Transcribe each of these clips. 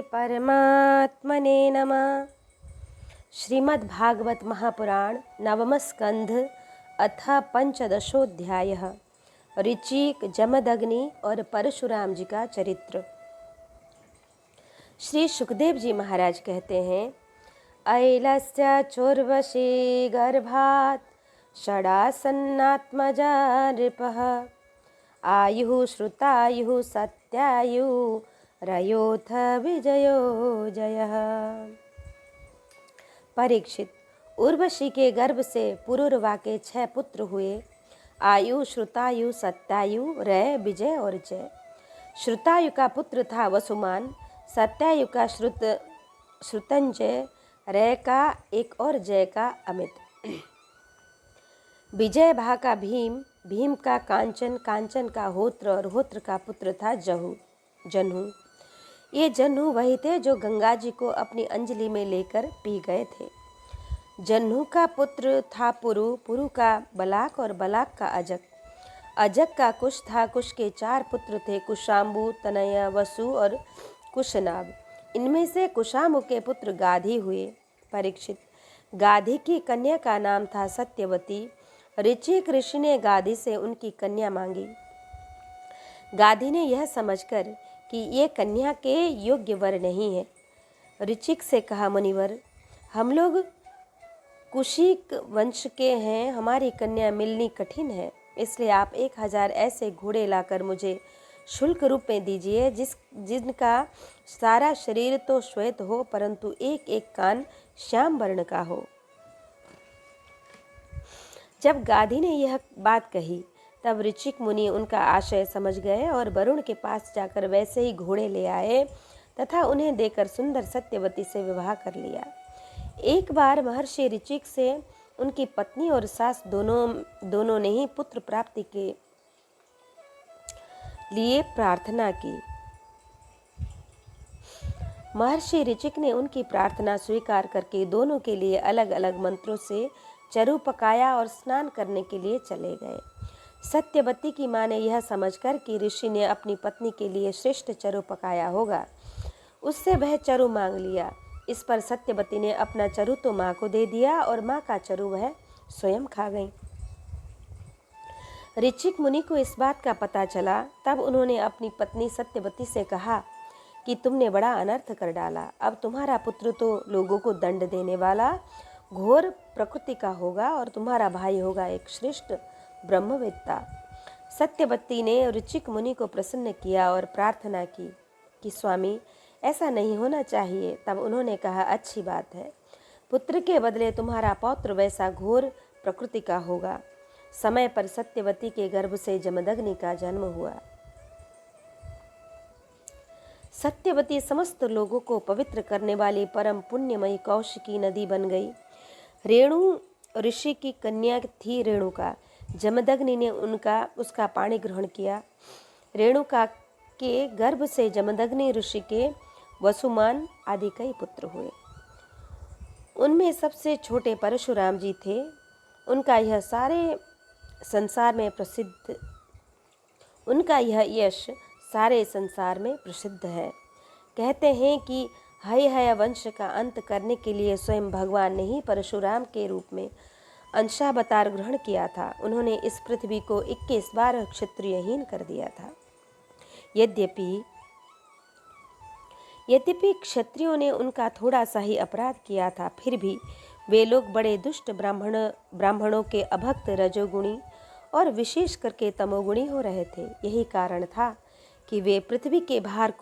परमात्मने नमः। श्रीमद्भागवत महापुराण नवम स्कंध अथ पंचदशोध्याय। ऋचिक, जमदग्नि और परशुराम जी का चरित्र। श्री सुखदेव जी महाराज कहते हैं, ऐलस्य चोर्वशी गर्भात् षडासन्नात्मजा नृपः आयुः श्रुतायुः सत्यायुः रयोथ विजयो जयः। परीक्षित, उर्वशी के गर्भ से पुरुरवा के 6 पुत्र हुए। आयु, श्रुतायु, सत्यायु, रय, विजय और जय। श्रुतायु का पुत्र था वसुमान, सत्यायु का श्रुतंजय, रय का एक और जय का अमित। विजय भा का भीम, भीम का कांचन, कांचन का होत्र और होत्र का पुत्र था जन्हू। ये जन्हू वही थे जो गंगा जी को अपनी अंजलि में लेकर पी गए थे। जन्हू का पुत्र था पुरु, पुरु का बलाक और बलाक का अजक, अजक का कुश था। कुश के 4 पुत्र थे, कुशाम्बु, तनय, वसु और कुशनाभ। इनमें से कुशाम्बु के पुत्र गाधी हुए। परीक्षित, गाधी की कन्या का नाम था सत्यवती। ऋचिक ऋषि ने गाधी से उनकी कन्या मांगी। गाधी ने यह समझकर कि ये कन्या के योग्य वर नहीं है, ऋचिक से कहा, मुनिवर, हम लोग कुशिक वंश के हैं, हमारी कन्या मिलनी कठिन है, इसलिए आप 1000 ऐसे घोड़े लाकर मुझे शुल्क रूप में दीजिए जिनका सारा शरीर तो श्वेत हो परंतु एक एक कान श्याम वर्ण का हो। जब गाधी ने यह बात कही तब ऋचिक मुनि उनका आशय समझ गए और वरुण के पास जाकर वैसे ही घोड़े ले आए तथा उन्हें देकर सुंदर सत्यवती से विवाह कर लिया। एक बार महर्षि ऋचिक से उनकी पत्नी और सास दोनों ने ही पुत्र प्राप्ति के लिए प्रार्थना की। महर्षि ऋचिक ने उनकी प्रार्थना स्वीकार करके दोनों के लिए अलग अलग मंत्रों से चरु पकाया और स्नान करने के लिए चले गए। सत्यवती की माँ ने यह समझकर कि ऋषि ने अपनी पत्नी के लिए श्रेष्ठ चरु पकाया होगा, उससे वह चरु मांग लिया। इस पर सत्यवती ने अपना चरु तो माँ को दे दिया और माँ का चरु वह स्वयं खा गई। ऋचिक मुनि को इस बात का पता चला, तब उन्होंने अपनी पत्नी सत्यवती से कहा कि तुमने बड़ा अनर्थ कर डाला। अब तुम्हारा पुत्र तो लोगों को दंड देने वाला घोर प्रकृति का होगा और तुम्हारा भाई होगा एक श्रेष्ठ ब्रह्मवेत्ता। सत्यवती ने ऋचिक मुनि को प्रसन्न किया और प्रार्थना की कि स्वामी, ऐसा नहीं होना चाहिए। तब उन्होंने कहा, अच्छी बात है, पुत्र के बदले तुम्हारा पौत्र वैसा घोर प्रकृति का होगा। समय पर सत्यवती के गर्भ से जमदग्नि का जन्म हुआ। सत्यवती समस्त लोगों को पवित्र करने वाली परम पुण्यमयी कौशिकी नदी बन गई। रेणु ऋषि की कन्या थी रेणुका। जमदग्नि ने उसका पानी ग्रहण किया। रेणुका के गर्भ से जमदग्नि ऋषि के वसुमान आदि कई पुत्र हुए। उनमें सबसे छोटे परशुराम जी थे। उनका यह यश सारे संसार में प्रसिद्ध है। कहते हैं कि हय वंश का अंत करने के लिए स्वयं भगवान ने ही परशुराम के रूप में अंशावतार ग्रहण किया था। उन्होंने इस पृथ्वी को 21 बार क्षत्रियहीन कर दिया था। यद्यपि क्षत्रियों ने उनका थोड़ा सा ही अपराध किया था, फिर भी वे लोग बड़े दुष्ट ब्राह्मणों के अभक्त रजोगुणी और विशेष करके तमोगुणी हो रहे थे। यही कारण था कि वे पृथ्वी के भार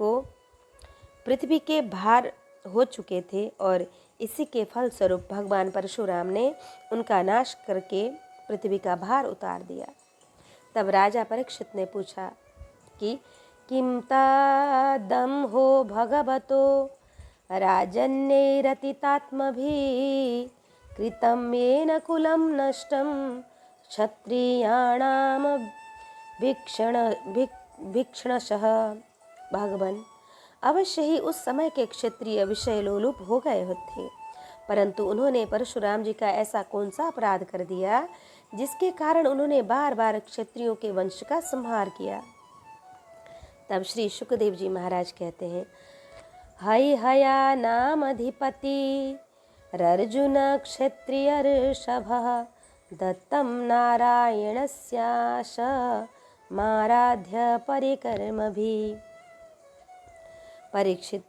हो चुके थे और इसी के फलस्वरूप भगवान परशुराम ने उनका नाश करके पृथ्वी का भार उतार दिया। तब राजा परीक्षित ने पूछा कि किम तदम हो भगवतो राजन्यैरतितात्मभिः कृतं येन कुलं नष्टं क्षत्रियाणाम भीक्षणशः। भगवान, अवश्य ही उस समय के क्षत्रिय विषय लोलुप हो गए थे, परंतु उन्होंने परशुराम जी का ऐसा कौन सा अपराध कर दिया जिसके कारण उन्होंने बार बार क्षत्रियों के वंश का संहार किया। तब श्री सुखदेव जी महाराज कहते हैं, हैहया नामधिपति रर्जुन क्षत्रियर्षभः दत्तं नारायणस्याश माराध्य परिकर्मभिः। परीक्षित,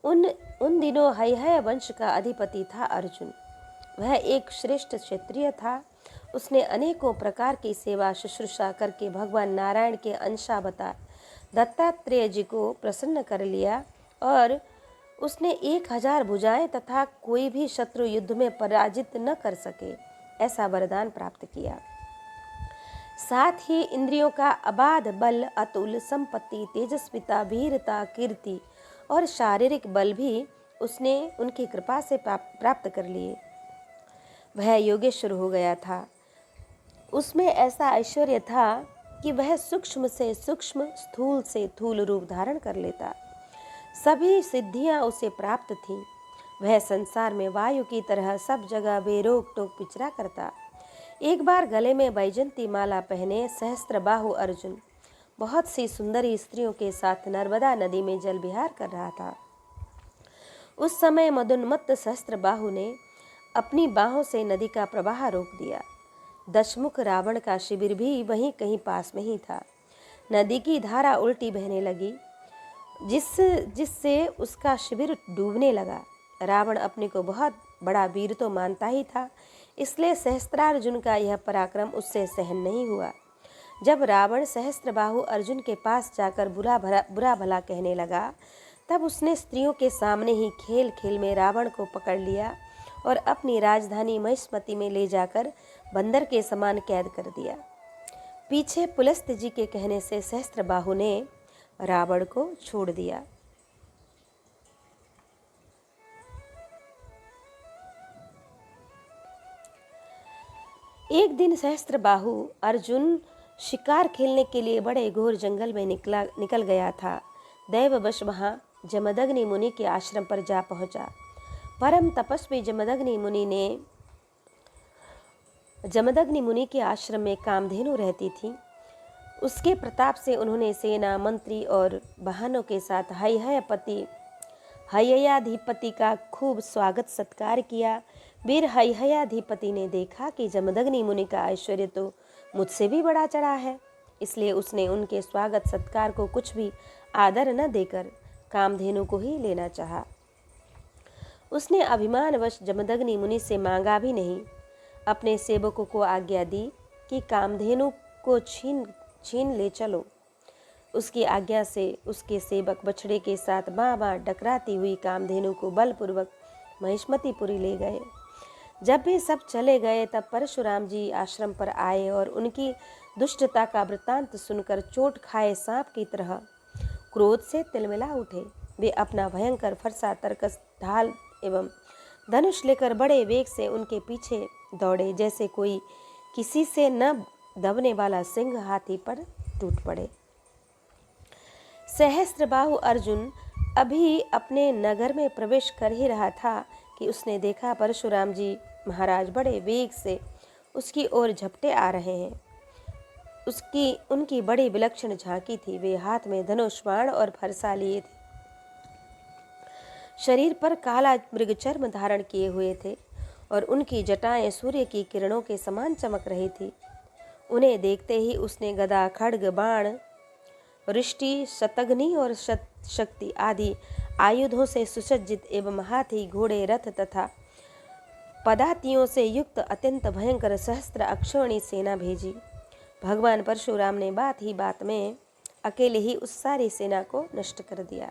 उन दिनों हैहय वंश का अधिपति था अर्जुन। वह एक श्रेष्ठ क्षत्रिय था। उसने अनेकों प्रकार की सेवा शुश्रूषा करके भगवान नारायण के अंशावतार दत्तात्रेय जी को प्रसन्न कर लिया और उसने 1000 भुजाएं तथा कोई भी शत्रु युद्ध में पराजित न कर सके ऐसा वरदान प्राप्त किया। साथ ही इंद्रियों का अबाध बल, अतुल संपत्ति, तेजस्विता, वीरता, कीर्ति और शारीरिक बल भी उसने उनकी कृपा से प्राप्त कर लिए। वह योगेश्वर हो गया था। उसमें ऐसा ऐश्वर्य था कि वह सूक्ष्म से सूक्ष्म, स्थूल से स्थूल रूप धारण कर लेता। सभी सिद्धियां उसे प्राप्त थीं। वह संसार में वायु की तरह सब जगह बेरोक टोक विचरा करता। एक बार गले में वैजंती माला पहने सहस्त्रबाहु अर्जुन बहुत सी सुंदरी स्त्रियों के साथ नर्मदा नदी में जल विहार कर रहा था। उस समय मदोन्मत्त सहस्त्रबाहु ने अपनी बाहों से नदी का प्रवाह रोक दिया। दशमुख रावण का शिविर भी वहीं कहीं पास में ही था। नदी की धारा उल्टी बहने लगी जिससे उसका शिविर डूबने लगा। रावण अपने को बहुत बड़ा वीर तो मानता ही था, इसलिए सहस्त्रार्जुन का यह पराक्रम उससे सहन नहीं हुआ। जब रावण सहस्त्रबाहु अर्जुन के पास जाकर बुरा भला कहने लगा, तब उसने स्त्रियों के सामने ही खेल खेल में रावण को पकड़ लिया और अपनी राजधानी महिष्मति में ले जाकर बंदर के समान कैद कर दिया। पीछे पुलस्त्य जी के कहने से सहस्त्रबाहु ने रावण को छोड़ दिया। एक दिन सहस्त्रबाहु अर्जुन शिकार खेलने के लिए बड़े घोर जंगल में निकल गया था। दैववश वहां जमदग्नि मुनि के आश्रम पर जा पहुंचा। परम तपस्वी जमदग्नि मुनि के आश्रम में कामधेनु रहती थी। उसके प्रताप से उन्होंने सेना, मंत्री और वाहनों के साथ हैहयाधिपति का खूब स्वागत सत्कार किया। वीर हैहयाधिपति ने देखा कि जमदग्नि मुनि का ऐश्वर्य तो मुझसे भी बड़ा चढ़ा है, इसलिए उसने उनके स्वागत सत्कार को कुछ भी आदर न देकर कामधेनु को ही लेना चाहा। उसने अभिमानवश जमदग्नि मुनि से मांगा भी नहीं। अपने सेवकों को आज्ञा दी कि कामधेनु को छीन ले चलो। उसकी आज्ञा से उसके सेवक बछड़े के साथ बाँ टकराती हुई कामधेनु को बलपूर्वक महिष्मतिपुरी ले गए। जब वे सब चले गए तब परशुराम जी आश्रम पर आए और उनकी दुष्टता का वृत्तांत सुनकर चोट खाए सांप की तरह क्रोध से तिलमिला उठे। वे अपना भयंकर फरसा, तरकस, ढाल एवं धनुष लेकर बड़े वेग से उनके पीछे दौड़े, जैसे कोई किसी से न दबने वाला सिंह हाथी पर टूट पड़े। सहस्त्रबाहु अर्जुन अभी अपने नगर में प्रवेश कर ही रहा था कि उसने देखा परशुराम जी महाराज बड़े वेग से उसकी ओर झपटे आ रहे हैं। उनकी बड़ी विलक्षण झांकी थी। वे हाथ में धनुष, बाण और फरसा लिए थे। शरीर पर काला मृगचर्म धारण किए हुए थे और उनकी जटाएं सूर्य की किरणों के समान चमक रही थी। उन्हें देखते ही उसने गदा, खड्ग, बाण, वृष्टि, शतघ्नि और शक्ति आदि आयुधों से सुसज्जित एवं हाथी, घोड़े, रथ तथा पदातियों से युक्त अत्यंत भयंकर सहस्त्र अक्षौणी सेना भेजी। भगवान परशुराम ने बात ही बात में अकेले ही उस सारी सेना को नष्ट कर दिया।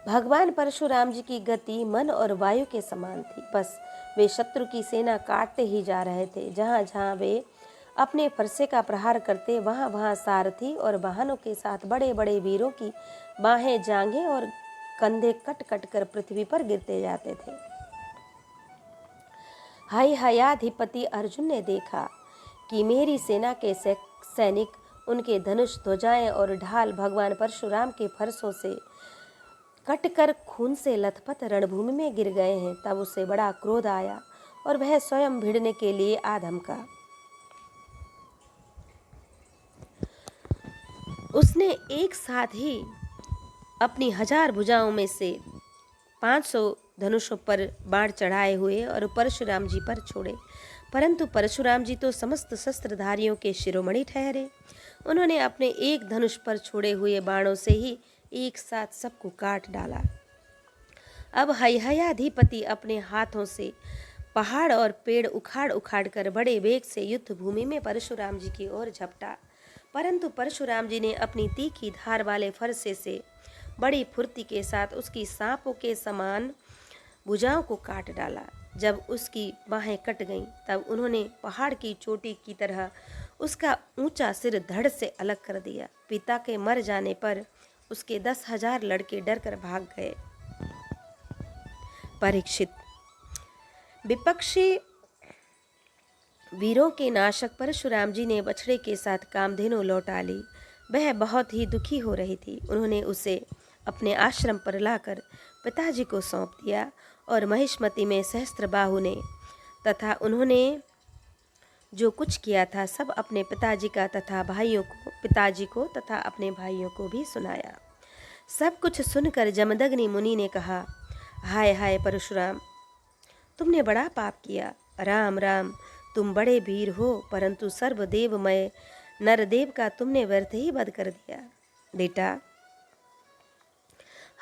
भगवान परशुराम जी की गति मन और वायु के समान थी। बस वे शत्रु की सेना काटते ही जा रहे थे। जहाँ जहाँ वे अपने फरसे का प्रहार करते, वहाँ वहाँ सारथी और वाहनों के साथ बड़े बड़े वीरों की बाहें, जांघें और कंधे कट कट कर पृथ्वी पर गिरते जाते थे। हैहयाधिपति अर्जुन ने देखा कि मेरी सेना के सैनिक, उनके धनुष, ध्वजाएं और ढाल भगवान परशुराम के फरसों से कटकर खून से लथपथ रणभूमि में गिर गए हैं। तब उसे बड़ा क्रोध आया और वह स्वयं भिड़ने के लिए आधमका। उसने एक साथ ही अपनी 1000 भुजाओं में से 500 धनुषों पर बाण चढ़ाए हुए और परशुराम जी पर छोड़े, परंतु परशुराम जी तो समस्त शस्त्रधारियों के शिरोमणि ठहरे। उन्होंने अपने एक धनुष पर छोड़े हुए बाणों से ही एक साथ सबको काट डाला। अब हैहयाधिपति अपने हाथों से पहाड़ और पेड़ उखाड़ उखाड़ कर बड़े वेग से युद्ध भूमि में परशुराम जी की ओर झपटा, परंतु परशुराम जी ने अपनी तीखी धार वाले फरसे से बड़ी फुर्ती के साथ उसकी सांपों के समान भुजाओं को काट डाला। जब उसकी बाहें कट गईं, तब उन्होंने पहाड़ की चोटी की तरह उसका ऊंचा सिर धड़ से अलग कर दिया। पिता के मर जाने पर उसके 10,000 लड़के डर कर भाग गए। परीक्षित। विपक्षी वीरों के नाशक परशुराम जी ने बछड़े के साथ कामधेनु लौटा ली। वह बहुत ही दुखी हो रही थी। उन्होंने उसे अपने आश्रम पर लाकर पिताजी को सौंप दिया और महिष्मति में सहस्त्रबाहु ने तथा उन्होंने जो कुछ किया था सब अपने पिताजी को तथा अपने भाइयों को भी सुनाया। सब कुछ सुनकर जमदग्नि मुनि ने कहा, हाय हाय परशुराम, तुमने बड़ा पाप किया। राम राम, तुम बड़े वीर हो, परंतु सर्वदेवमय नरदेव का तुमने व्यर्थ ही वध कर दिया। बेटा,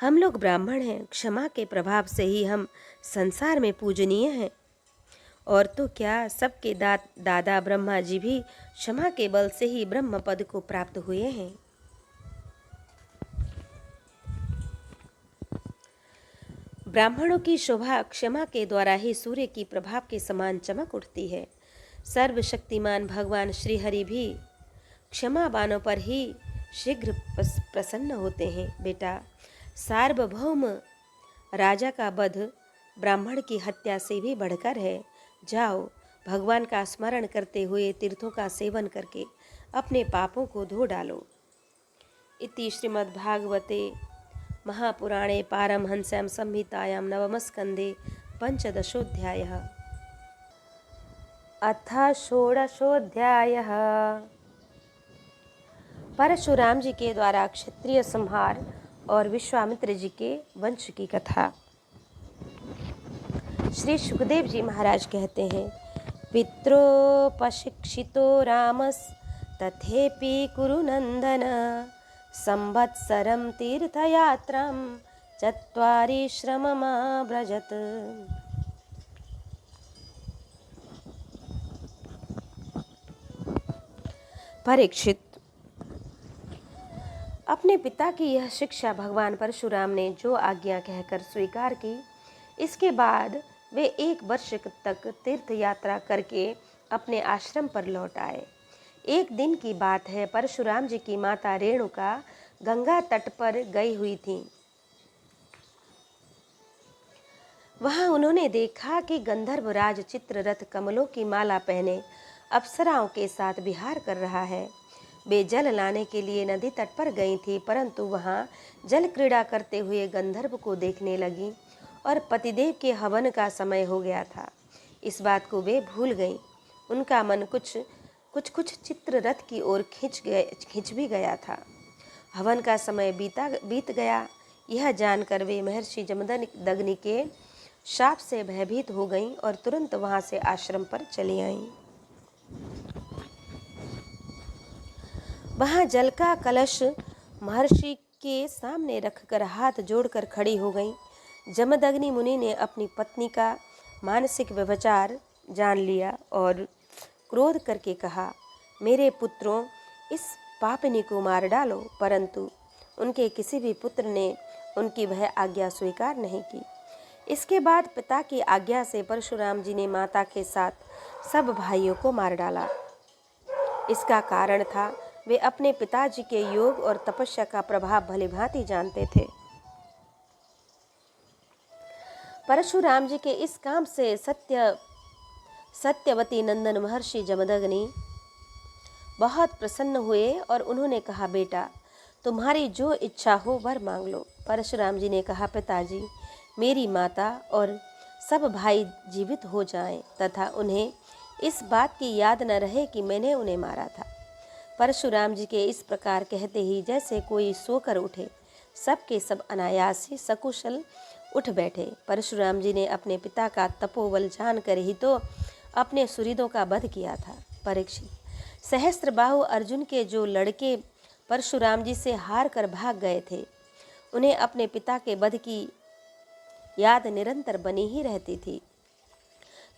हम लोग ब्राह्मण हैं, क्षमा के प्रभाव से ही हम संसार में पूजनीय हैं। और तो क्या, सबके दादा ब्रह्मा जी भी क्षमा के बल से ही ब्रह्म पद को प्राप्त हुए हैं। ब्राह्मणों की शोभा क्षमा के द्वारा ही सूर्य की प्रभाव के समान चमक उठती है। सर्वशक्तिमान भगवान श्रीहरि भी क्षमावानों पर ही शीघ्र प्रसन्न होते हैं। बेटा, सार्वभौम राजा का वध ब्राह्मण की हत्या से भी बढ़कर है। जाओ, भगवान का स्मरण करते हुए तीर्थों का सेवन करके अपने पापों को धो डालो। इति श्रीमद्भागवते महापुराणे पारमहंस्यां संहितायां नवमस्कन्धे पंचदशोऽध्यायः। अथ षोडशोऽध्यायः। परशुराम जी के द्वारा क्षत्रिय संहार और विश्वामित्र जी के वंश की कथा। श्री सुखदेव जी महाराज कहते हैं, पित्रोपशिक्षितो रामस तथेपि कुरुनंदन संवत्सरं तीर्थयात्रां चत्वारि श्रममाव्रजत्। परीक्षित। अपने पिता की यह शिक्षा भगवान परशुराम ने जो आज्ञा कहकर स्वीकार की, इसके बाद वे 1 वर्ष तक तीर्थ यात्रा करके अपने आश्रम पर लौट आए। एक दिन की बात है, परशुराम जी की माता रेणुका गंगा तट पर गई हुई थी। वहां उन्होंने देखा कि गंधर्वराज चित्ररथ कमलों की माला पहने अप्सराओं के साथ विहार कर रहा है। वे जल लाने के लिए नदी तट पर गई थी, परंतु वहां जल क्रीड़ा करते हुए गंधर्व को देखने लगी और पतिदेव के हवन का समय हो गया था। इस बात को वे भूल गईं। उनका मन कुछ चित्ररथ की ओर खिंच भी गया था। हवन का समय बीत गया। यह जानकर वे महर्षि जमदग्नि के शाप से भयभीत हो गईं और तुरंत वहां से आश्रम पर चली आईं। वहां जल का कलश महर्षि के सामने रखकर हाथ जोड़कर खड़ी हो गईं। जमदग्नि मुनि ने अपनी पत्नी का मानसिक व्यभिचार जान लिया और क्रोध करके कहा, मेरे पुत्रों, इस पापिनी को मार डालो। परंतु उनके किसी भी पुत्र ने उनकी वह आज्ञा स्वीकार नहीं की। इसके बाद पिता की आज्ञा से परशुराम जी ने माता के साथ सब भाइयों को मार डाला। इसका कारण था, वे अपने पिताजी के योग और तपस्या का प्रभाव भलीभांति जानते थे। परशुराम जी के इस काम से सत्यवती नंदन महर्षि जमदग्नि बहुत प्रसन्न हुए और उन्होंने कहा, बेटा, तुम्हारी जो इच्छा हो वर मांग लो। परशुराम जी ने कहा, पिताजी, मेरी माता और सब भाई जीवित हो जाएं तथा उन्हें इस बात की याद न रहे कि मैंने उन्हें मारा था। परशुराम जी के इस प्रकार कहते ही जैसे कोई सोकर उठे, सब के सब अनायास ही सकुशल उठ बैठे। परशुराम जी ने अपने पिता का तपोबल जानकर ही तो अपने सुहृदों का वध किया था। परीक्षित, सहस्त्रबाहु अर्जुन के जो लड़के परशुराम जी से हार कर भाग गए थे, उन्हें अपने पिता के वध की याद निरंतर बनी ही रहती थी।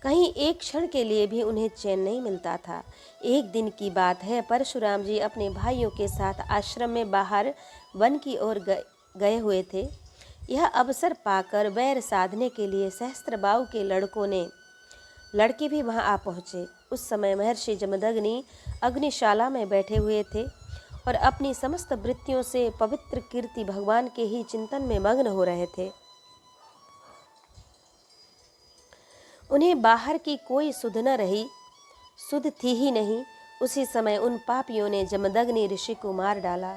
कहीं एक क्षण के लिए भी उन्हें चैन नहीं मिलता था। एक दिन की बात है, परशुराम जी अपने भाइयों के साथ आश्रम में बाहर वन की ओर गए हुए थे। यह अवसर पाकर वैर साधने के लिए सहस्त्रबाहु के लड़के भी वहां आ पहुँचे। उस समय महर्षि जमदग्नि अग्निशाला में बैठे हुए थे और अपनी समस्त वृत्तियों से पवित्र कीर्ति भगवान के ही चिंतन में मग्न हो रहे थे। उन्हें बाहर की कोई सुध न रही, सुध थी ही नहीं। उसी समय उन पापियों ने जमदग्नि ऋषि को मार डाला।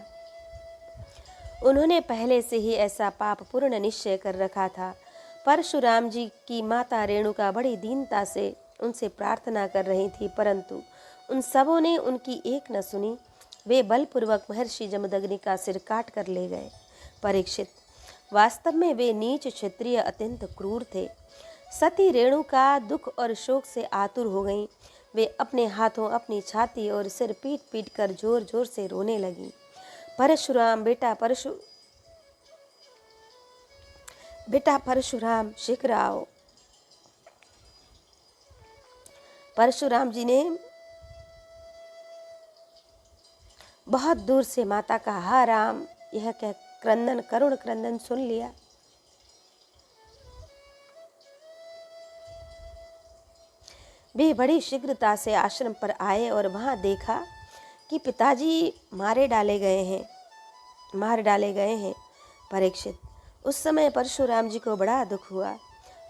उन्होंने पहले से ही ऐसा पाप पूर्ण निश्चय कर रखा था। परशुराम जी की माता रेणुका बड़ी दीनता से उनसे प्रार्थना कर रही थी, परंतु उन सबों ने उनकी एक न सुनी। वे बलपूर्वक महर्षि जमदग्नि का सिर काट कर ले गए। परीक्षित, वास्तव में वे नीच क्षत्रिय अत्यंत क्रूर थे। सती रेणुका दुख और शोक से आतुर हो गईं। वे अपने हाथों अपनी छाती और सिर पीट पीट कर जोर जोर से रोने लगीं। परशुराम, बेटा परशुराम, शीघ्र आओ। परशुराम जी ने बहुत दूर से माता का हा राम यह कह करुण क्रंदन सुन लिया। वे बड़ी शीघ्रता से आश्रम पर आए और वहां देखा कि पिताजी मार डाले गए हैं। परीक्षित, उस समय परशुराम जी को बड़ा दुख हुआ।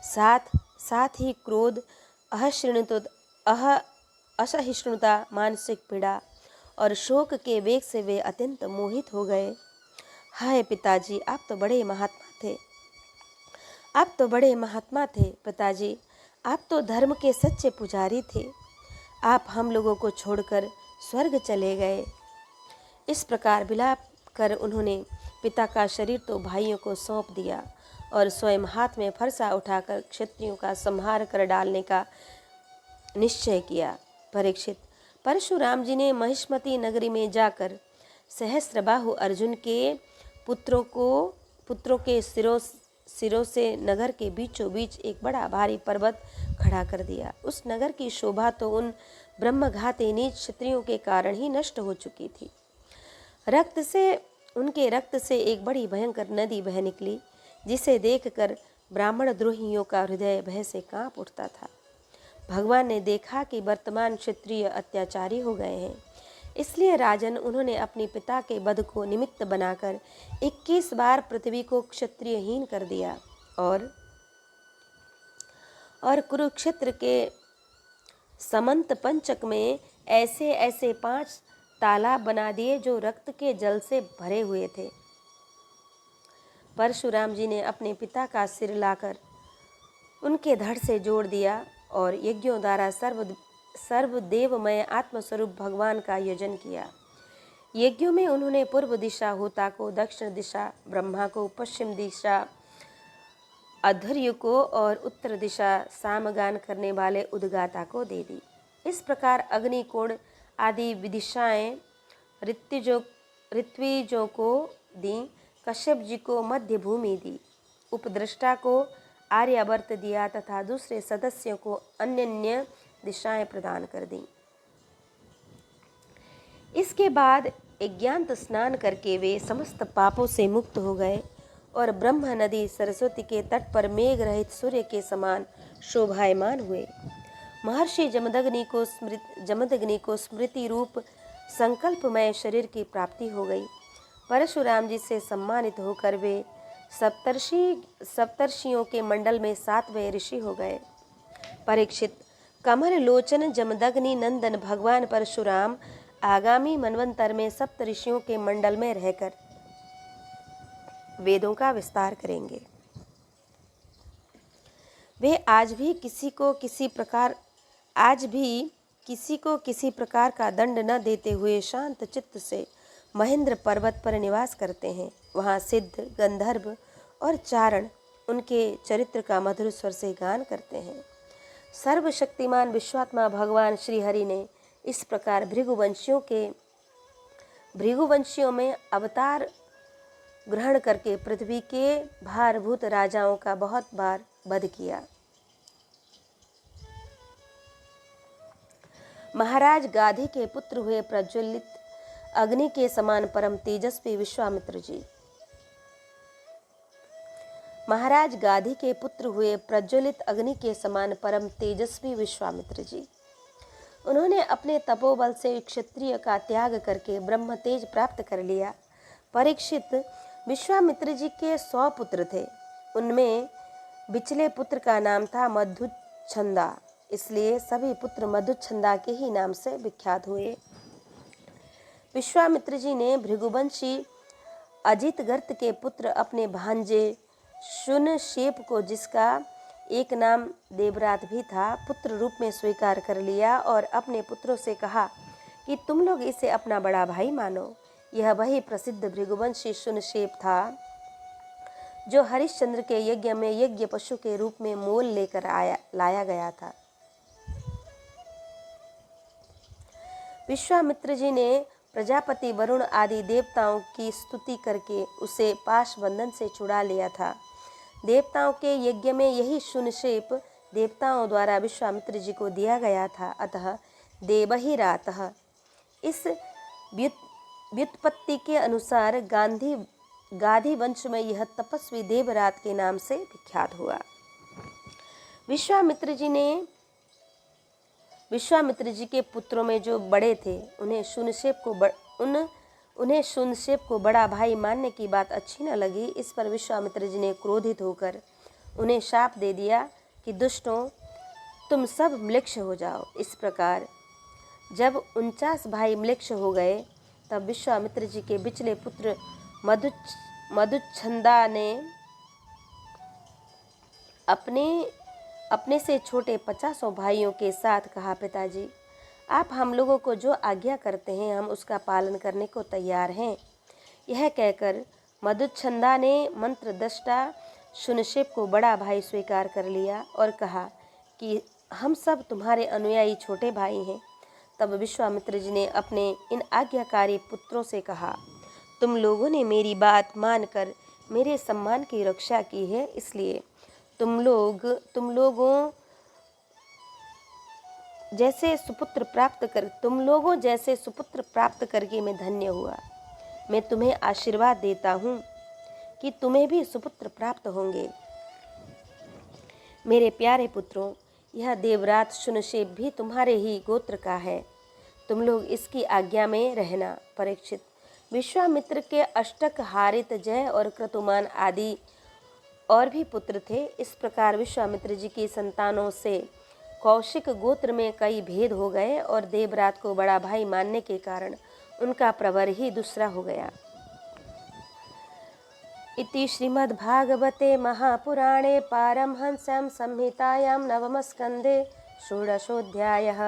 साथ ही क्रोध, असहिष्णुता, मानसिक पीड़ा और शोक के वेग से वे अत्यंत मोहित हो गए। हाय पिताजी, आप तो बड़े महात्मा थे। पिताजी, आप तो धर्म के सच्चे पुजारी थे। आप हम लोगों को छोड़कर स्वर्ग चले गए। इस प्रकार विलाप कर उन्होंने पिता का शरीर तो भाइयों को सौंप दिया और स्वयं हाथ में फरसा उठाकर क्षत्रियों का संहार कर डालने का निश्चय किया। परीक्षित, परशुराम जी ने महिष्मती नगरी में जाकर सहस्त्रबाहु अर्जुन के पुत्रों के सिरों से नगर के बीचों बीच एक बड़ा भारी पर्वत खड़ा कर दिया। उस नगर की शोभा तो उन ब्रह्मघाती नीच क्षत्रियों के कारण ही नष्ट हो चुकी थी। उनके रक्त से एक बड़ी भयंकर नदी बह निकली, जिसे देखकर ब्राह्मण द्रोहियों का हृदय भय से कांप उठता था। भगवान ने देखा कि वर्तमान क्षत्रिय अत्याचारी हो गए हैं, इसलिए राजन उन्होंने अपने पिता के वध को निमित्त बनाकर 21 बार पृथ्वी को क्षत्रियहीन कर दिया और कुरुक्षेत्र के समंत पंचक में ऐसे 5 तालाब बना दिए जो रक्त के जल से भरे हुए थे। परशुराम जी ने अपने पिता का सिर लाकर उनके धड़ से जोड़ दिया और यज्ञों द्वारा सर्वदेवमय आत्मस्वरूप भगवान का यजन किया। यज्ञों में उन्होंने पूर्व दिशा होता को, दक्षिण दिशा ब्रह्मा को, पश्चिम दिशा अध्वर्यु को और उत्तर दिशा सामगान करने वाले उद्गाता को दे दी। इस प्रकार अग्निकोण आदि विदिशाएं ऋत्विजों को दी। कश्यप जी को मध्य भूमि दी, उपद्रष्टा को आर्यावर्त दिया तथा दूसरे सदस्यों को अन्य दिशाएं प्रदान कर दी। इसके बाद यज्ञांत स्नान करके वे समस्त पापों से मुक्त हो गए और ब्रह्म नदी सरस्वती के तट पर मेघ रहित सूर्य के समान शोभायमान हुए। महर्षि जमदग्नि को स्मृति रूप संकल्पमय शरीर की प्राप्ति हो गई। परशुराम जी से सम्मानित होकर वे सप्तर्षियों के मंडल में 7वें ऋषि हो गए। परीक्षित, कमल लोचन जमदग्नि नंदन भगवान परशुराम आगामी मनवंतर में सप्तऋषियों के मंडल में रहकर वेदों का विस्तार करेंगे। वे आज भी किसी को किसी प्रकार का दंड न देते हुए शांत चित्त से महेंद्र पर्वत पर निवास करते हैं। वहाँ सिद्ध, गंधर्व और चारण उनके चरित्र का मधुर स्वर से गान करते हैं। सर्वशक्तिमान विश्वात्मा भगवान श्री हरि ने इस प्रकार भृगुवंशियों में अवतार ग्रहण करके पृथ्वी के भारभूत राजाओं का बहुत बार वध किया। महाराज गाधी के पुत्र हुए प्रज्वलित अग्नि के समान परम तेजस्वी विश्वामित्र जी। महाराज गाधी के पुत्र हुए प्रज्वलित अग्नि के समान परम तेजस्वी विश्वामित्र जी। उन्होंने अपने तपोबल से क्षत्रिय का त्याग करके ब्रह्म तेज प्राप्त कर लिया। परीक्षित विश्वामित्र जी के 100 पुत्र थे। उनमें बिचले पुत्र का नाम था मधुच्छंदा, इसलिए सभी पुत्र मधुच्छंदा के ही नाम से विख्यात हुए। विश्वामित्र जी ने भृगुवंशी अजितगर्त के पुत्र अपने भांजे शुनशेप को, जिसका एक नाम देवरात भी था, पुत्र रूप में स्वीकार कर लिया और अपने पुत्रों से कहा कि तुम लोग इसे अपना बड़ा भाई मानो। यह वही प्रसिद्ध भृगुवंशी शुनशेप था जो हरिश्चंद्र के यज्ञ में यज्ञ पशु के रूप में मोल लेकर लाया गया था। विश्वामित्र जी ने प्रजापति वरुण आदि देवताओं की स्तुति करके उसे पाश बंधन से छुड़ा लिया था। देवताओं के यज्ञ में यही शुनशेप देवताओं द्वारा विश्वामित्र जी को दिया गया था, अतः देवहिरातः। इस व्युत्पत्ति के अनुसार गाधी वंश में यह तपस्वी देवरात के नाम से विख्यात हुआ। विश्वामित्र जी के पुत्रों में जो बड़े थे, उन्हें शुनशेप को बड़ा भाई मानने की बात अच्छी न लगी। इस पर विश्वामित्र जी ने क्रोधित होकर उन्हें शाप दे दिया कि दुष्टों, तुम सब म्लेच्छ हो जाओ। इस प्रकार जब 49 भाई म्लेच्छ हो गए, तब विश्वामित्र जी के बिचले पुत्र मधुच्छंदा ने अपने से छोटे 50 भाइयों के साथ कहा, पिताजी, आप हम लोगों को जो आज्ञा करते हैं हम उसका पालन करने को तैयार हैं। यह कहकर मधुच्छंदा ने मंत्रदृष्टा शुनशेप को बड़ा भाई स्वीकार कर लिया और कहा कि हम सब तुम्हारे अनुयायी छोटे भाई हैं। तब विश्वामित्र जी ने अपने इन आज्ञाकारी पुत्रों से कहा, तुम लोगों ने मेरी बात मानकर मेरे सम्मान की रक्षा की है, इसलिए तुम लोगों जैसे सुपुत्र प्राप्त करके मैं धन्य हुआ। मैं तुम्हें आशीर्वाद देता हूँ कि तुम्हें भी सुपुत्र प्राप्त होंगे। मेरे प्यारे पुत्रों, यह देवरात शुनशेप भी तुम्हारे ही गोत्र का है। तुम लोग इसकी आज्ञा में रहना। परीक्षित, विश्वामित्र के अष्टक, हारित, जय और क्रतुमान आदि और भी पुत्र थे। इस प्रकार विश्वामित्र जी की संतानों से कौशिक गोत्र में कई भेद हो गए और देवरात को बड़ा भाई मानने के कारण उनका प्रवर ही दूसरा हो गया। इति श्रीमद्भागवते महापुराणे पारमहंस्यां संहितायां नवमस्कन्धे षोडशोऽध्यायः।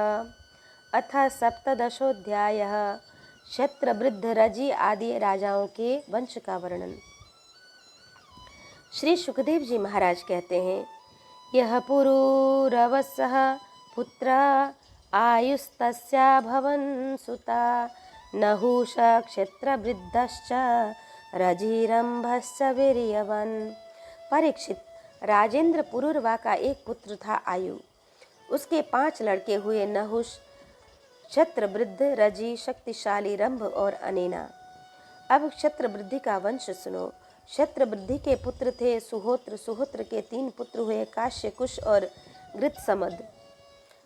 अथ सप्तदशोऽध्यायः। क्षत्रवृद्ध, रजि आदि राजाओं के वंश का वर्णन। श्री सुखदेव जी महाराज कहते हैं, यह पुरूरवसः पुत्र आयुस्तस्याभवन् सुता नहुष क्षत्रवृद्धश्च रजिरंभश्च वीर्यवान्। परीक्षित, राजेंद्र पुरूरवा का एक पुत्र था आयु। उसके 5 लड़के हुए, नहुष, क्षत्रवृद्ध, रजि, शक्तिशाली रंभ और अनेना। अब क्षत्रवृद्धि का वंश सुनो। क्षत्रवृद्धि के पुत्र थे सुहोत्र। सुहोत्र के 3 पुत्र हुए, काश्य, कुश और गृत्समद।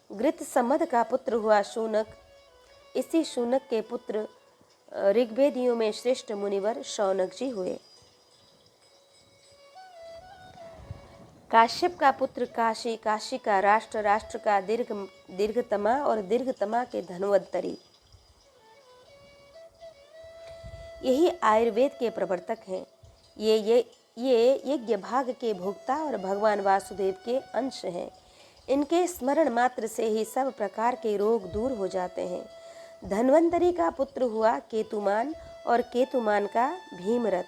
गृत्समद का पुत्र हुआ शूनक। इसी शूनक के पुत्र ऋग्वेदियों में श्रेष्ठ मुनिवर शौनक जी हुए। काश्यप का पुत्र काशी, काशी का राष्ट्र, राष्ट्र का दीर्घतमा और दीर्घतमा के धन्वंतरी। यही आयुर्वेद के प्रवर्तक हैं। ये यज्ञ भाग के भोक्ता और भगवान वासुदेव के अंश हैं। इनके स्मरण मात्र से ही सब प्रकार के रोग दूर हो जाते हैं। धन्वंतरी का पुत्र हुआ केतुमान और केतुमान का भीमरथ।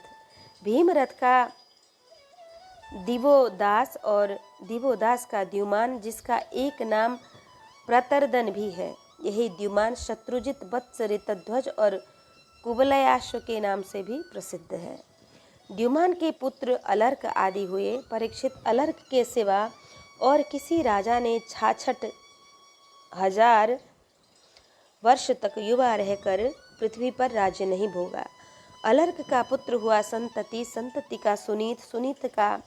भीमरथ का दिवोदास और दिवोदास का द्युमान, जिसका एक नाम प्रतरदन भी है। यही द्युमान शत्रुजित, वत्स, ऋतध्वज और कुवलयाश्व के नाम से भी प्रसिद्ध है। द्युमान के पुत्र अलर्क आदि हुए। परीक्षित, अलर्क के सिवा और किसी राजा ने 66,000 वर्ष तक युवा रहकर पृथ्वी पर राज्य नहीं भोगा। अलर्क का पुत्र हुआ संतति, संतति का सुनीत, सुनीत का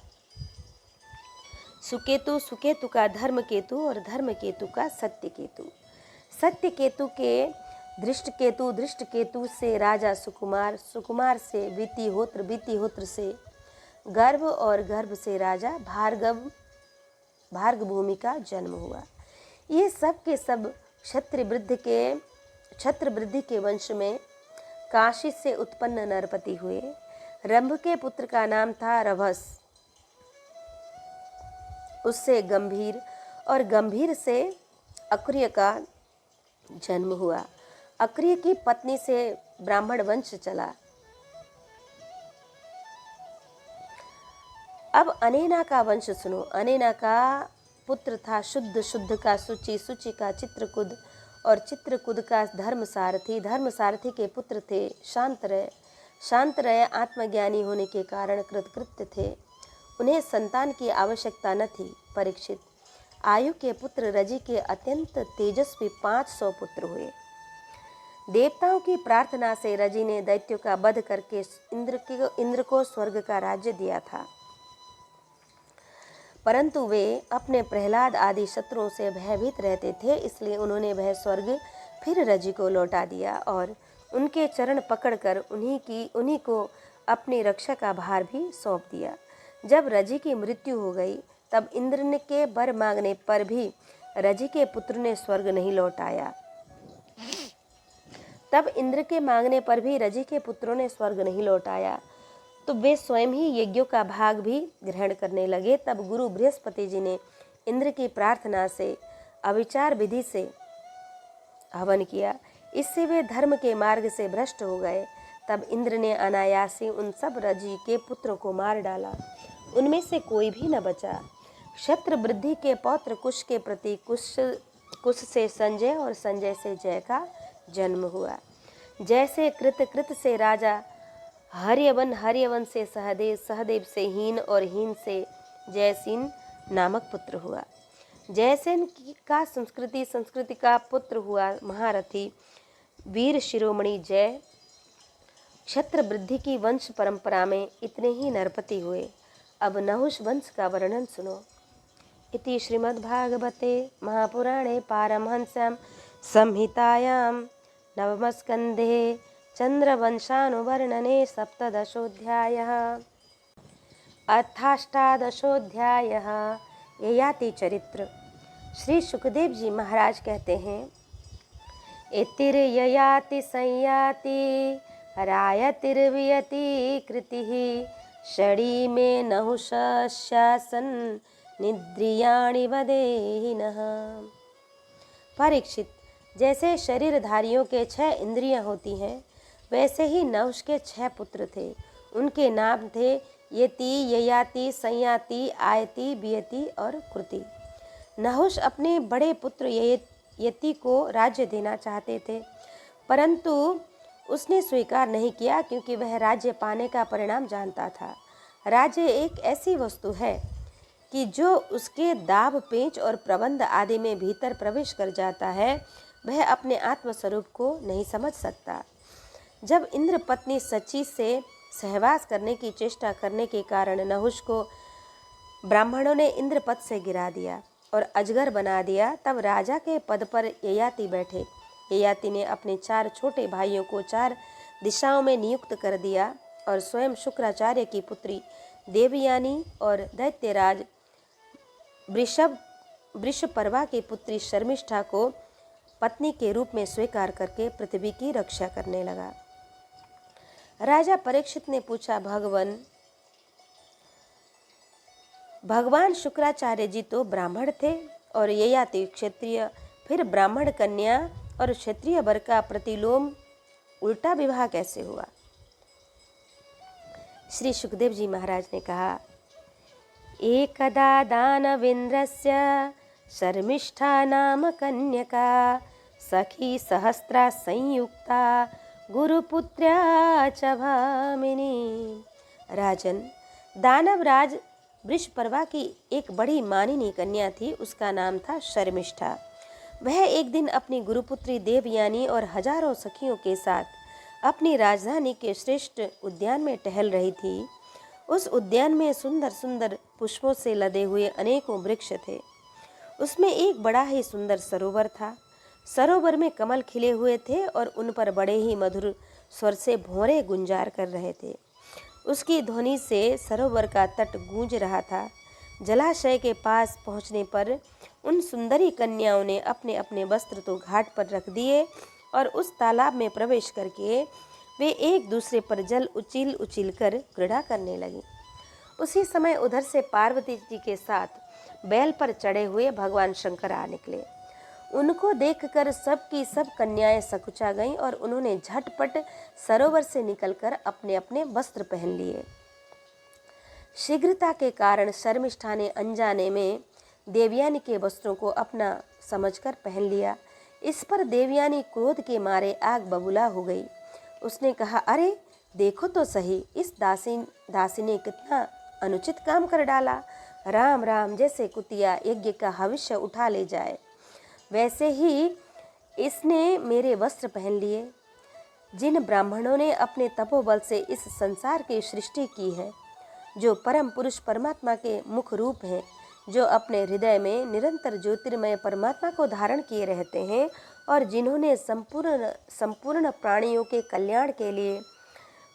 सुकेतु, सुकेतु का धर्मकेतु और धर्मकेतु का सत्यकेतु। सत्यकेतु के दृष्टकेतु, दृष्टकेतु से राजा सुकुमार, सुकुमार से वितिहोत्र, वितिहोत्र से गर्भ और गर्भ से राजा भार्गव, भार्गभूमि का जन्म हुआ। ये सब के सब क्षत्रवृद्धि के वंश में काशी से उत्पन्न नरपति हुए। रंभ के पुत्र का नाम था रभस, उससे गंभीर और गंभीर से अक्रिय का जन्म हुआ। अक्रिय की पत्नी से ब्राह्मण वंश चला। अब अनेना का वंश सुनो। अनेना का पुत्र था शुद्ध, शुद्ध का सुचि, सुचि का चित्रकुद और चित्रकुद का धर्मसारथी। धर्मसारथी के पुत्र थे शांतरय। शांतरय आत्मज्ञानी होने के कारण कृतकृत्य थे, उन्हें संतान की आवश्यकता न थी। परीक्षित, आयु के पुत्र रजि के अत्यंत तेजस्वी 500 पुत्र हुए। देवताओं की प्रार्थना से रजि ने दैत्यों का वध करके इंद्र को स्वर्ग का राज्य दिया था, परंतु वे अपने प्रहलाद आदि शत्रुओं से भयभीत रहते थे, इसलिए उन्होंने वह स्वर्ग फिर रजि को लौटा दिया और उनके चरण पकड़कर उन्हीं को अपनी रक्षा का भार भी सौंप दिया। जब रजि की मृत्यु हो गई, तब इंद्र ने के वर मांगने पर भी रजि के पुत्र ने स्वर्ग नहीं लौटाया। तब इंद्र के मांगने पर भी रजि के पुत्रों ने स्वर्ग नहीं लौटाया, तो वे स्वयं ही यज्ञों का भाग भी ग्रहण करने लगे। तब गुरु बृहस्पति जी ने इंद्र की प्रार्थना से अविचार विधि से हवन किया, इससे वे धर्म के मार्ग से भ्रष्ट हो गए। तब इंद्र ने अनायासी उन सब रजि के पुत्रों को मार डाला, उनमें से कोई भी न बचा। क्षत्र वृद्धि के पौत्र कुश के प्रति कुश से संजय और संजय से जय का जन्म हुआ। जैसे कृत से राजा हर्यवन, हर्यवन से सहदेव, सहदेव से हीन और हीन से जयसीन नामक पुत्र हुआ। जयसेन का संस्कृति, संस्कृति का पुत्र हुआ महारथी वीर शिरोमणि जय। क्षत्र वृद्धि की वंश परंपरा में इतने ही नरपति हुए। अब नहुष वंश का वर्णन सुनो। इति श्रीमद्भागवते महापुराणे पारमहंस्यां संहितायां नवमस्कन्धे चंद्रवंशानुवर्णने सप्तदशोऽध्यायः। अथाष्टादशोऽध्यायः ययाति चरित्र। श्री सुखदेव जी महाराज कहते हैं, इतिर्ययाति संयाति रायतिर्वियति कृतिः षडी में नहुषस्यासन निद्रियाणि वदेहिनः। परीक्षित, जैसे शरीरधारियों के 6 इंद्रियां होती हैं, वैसे ही नहुष के 6 पुत्र थे। उनके नाम थे यति, ययाति, संयाति, आयति, वियति और कृति। नहुष अपने बड़े पुत्र यति को राज्य देना चाहते थे, परंतु उसने स्वीकार नहीं किया, क्योंकि वह राज्य पाने का परिणाम जानता था। राज्य एक ऐसी वस्तु है कि जो उसके दाव, पेंच और प्रबंध आदि में भीतर प्रवेश कर जाता है, वह अपने आत्मस्वरूप को नहीं समझ सकता। जब इंद्र पत्नी सची से सहवास करने की चेष्टा करने के कारण नहुष को ब्राह्मणों ने इंद्र पद से गिरा दिया और अजगर बना दिया, तब राजा के पद पर ययाति बैठे। ययाति ने अपने 4 छोटे भाइयों को 4 दिशाओं में नियुक्त कर दिया और स्वयं शुक्राचार्य की पुत्री देवयानी और दैत्यराज वृषपर्वा की पुत्री शर्मिष्ठा को पत्नी के रूप में स्वीकार करके पृथ्वी की रक्षा करने लगा। राजा परीक्षित ने पूछा, भगवान शुक्राचार्य जी तो ब्राह्मण थे और ययाति क्षत्रिय, फिर ब्राह्मण कन्या और क्षत्रिय वर का प्रतिलोम उल्टा विवाह कैसे हुआ? श्री सुखदेव जी महाराज ने कहा, एकदा दानवेन्द्रस्य शर्मिष्ठा नाम कन्यका सखी सहस्रा संयुक्ता गुरुपुत्र्या च भामिनी। राजन, दानवराज वृषपर्वा की एक बड़ी मानिनी कन्या थी, उसका नाम था शर्मिष्ठा। वह एक दिन अपनी गुरुपुत्री देवयानी और हजारों सखियों के साथ अपनी राजधानी के श्रेष्ठ उद्यान में टहल रही थी। उस उद्यान में सुंदर सुंदर पुष्पों से लदे हुए अनेकों वृक्ष थे। उसमें एक बड़ा ही सुंदर सरोवर था। सरोवर में कमल खिले हुए थे और उन पर बड़े ही मधुर स्वर से भौरे गुंजार कर रहे थे। उसकी ध्वनि से सरोवर का तट गूंज रहा था। जलाशय के पास पहुंचने पर उन सुंदरी कन्याओं ने अपने अपने वस्त्र तो घाट पर रख दिए और उस तालाब में प्रवेश करके वे एक दूसरे पर जल उछील उछील कर क्रीड़ा करने लगी। उसी समय उधर से पार्वती जी के साथ बैल पर चढ़े हुए भगवान शंकर आ निकले। उनको देखकर सबकी सब कन्याएं सकुचा गईं और उन्होंने झटपट सरोवर से निकलकर अपने अपने वस्त्र पहन लिए। शीघ्रता के कारण शर्मिष्ठा ने अनजाने में देवयानी के वस्त्रों को अपना समझकर पहन लिया। इस पर देवयानी क्रोध के मारे आग बबूला हो गई। उसने कहा, अरे देखो तो सही, इस दासी ने कितना अनुचित काम कर डाला। राम राम, जैसे कुतिया यज्ञ का हविष्य उठा ले जाए, वैसे ही इसने मेरे वस्त्र पहन लिए। जिन ब्राह्मणों ने अपने तपोबल से इस संसार की सृष्टि की है, जो परम पुरुष परमात्मा के मुख रूप हैं, जो अपने हृदय में निरंतर ज्योतिर्मय परमात्मा को धारण किए रहते हैं और जिन्होंने संपूर्ण प्राणियों के कल्याण के लिए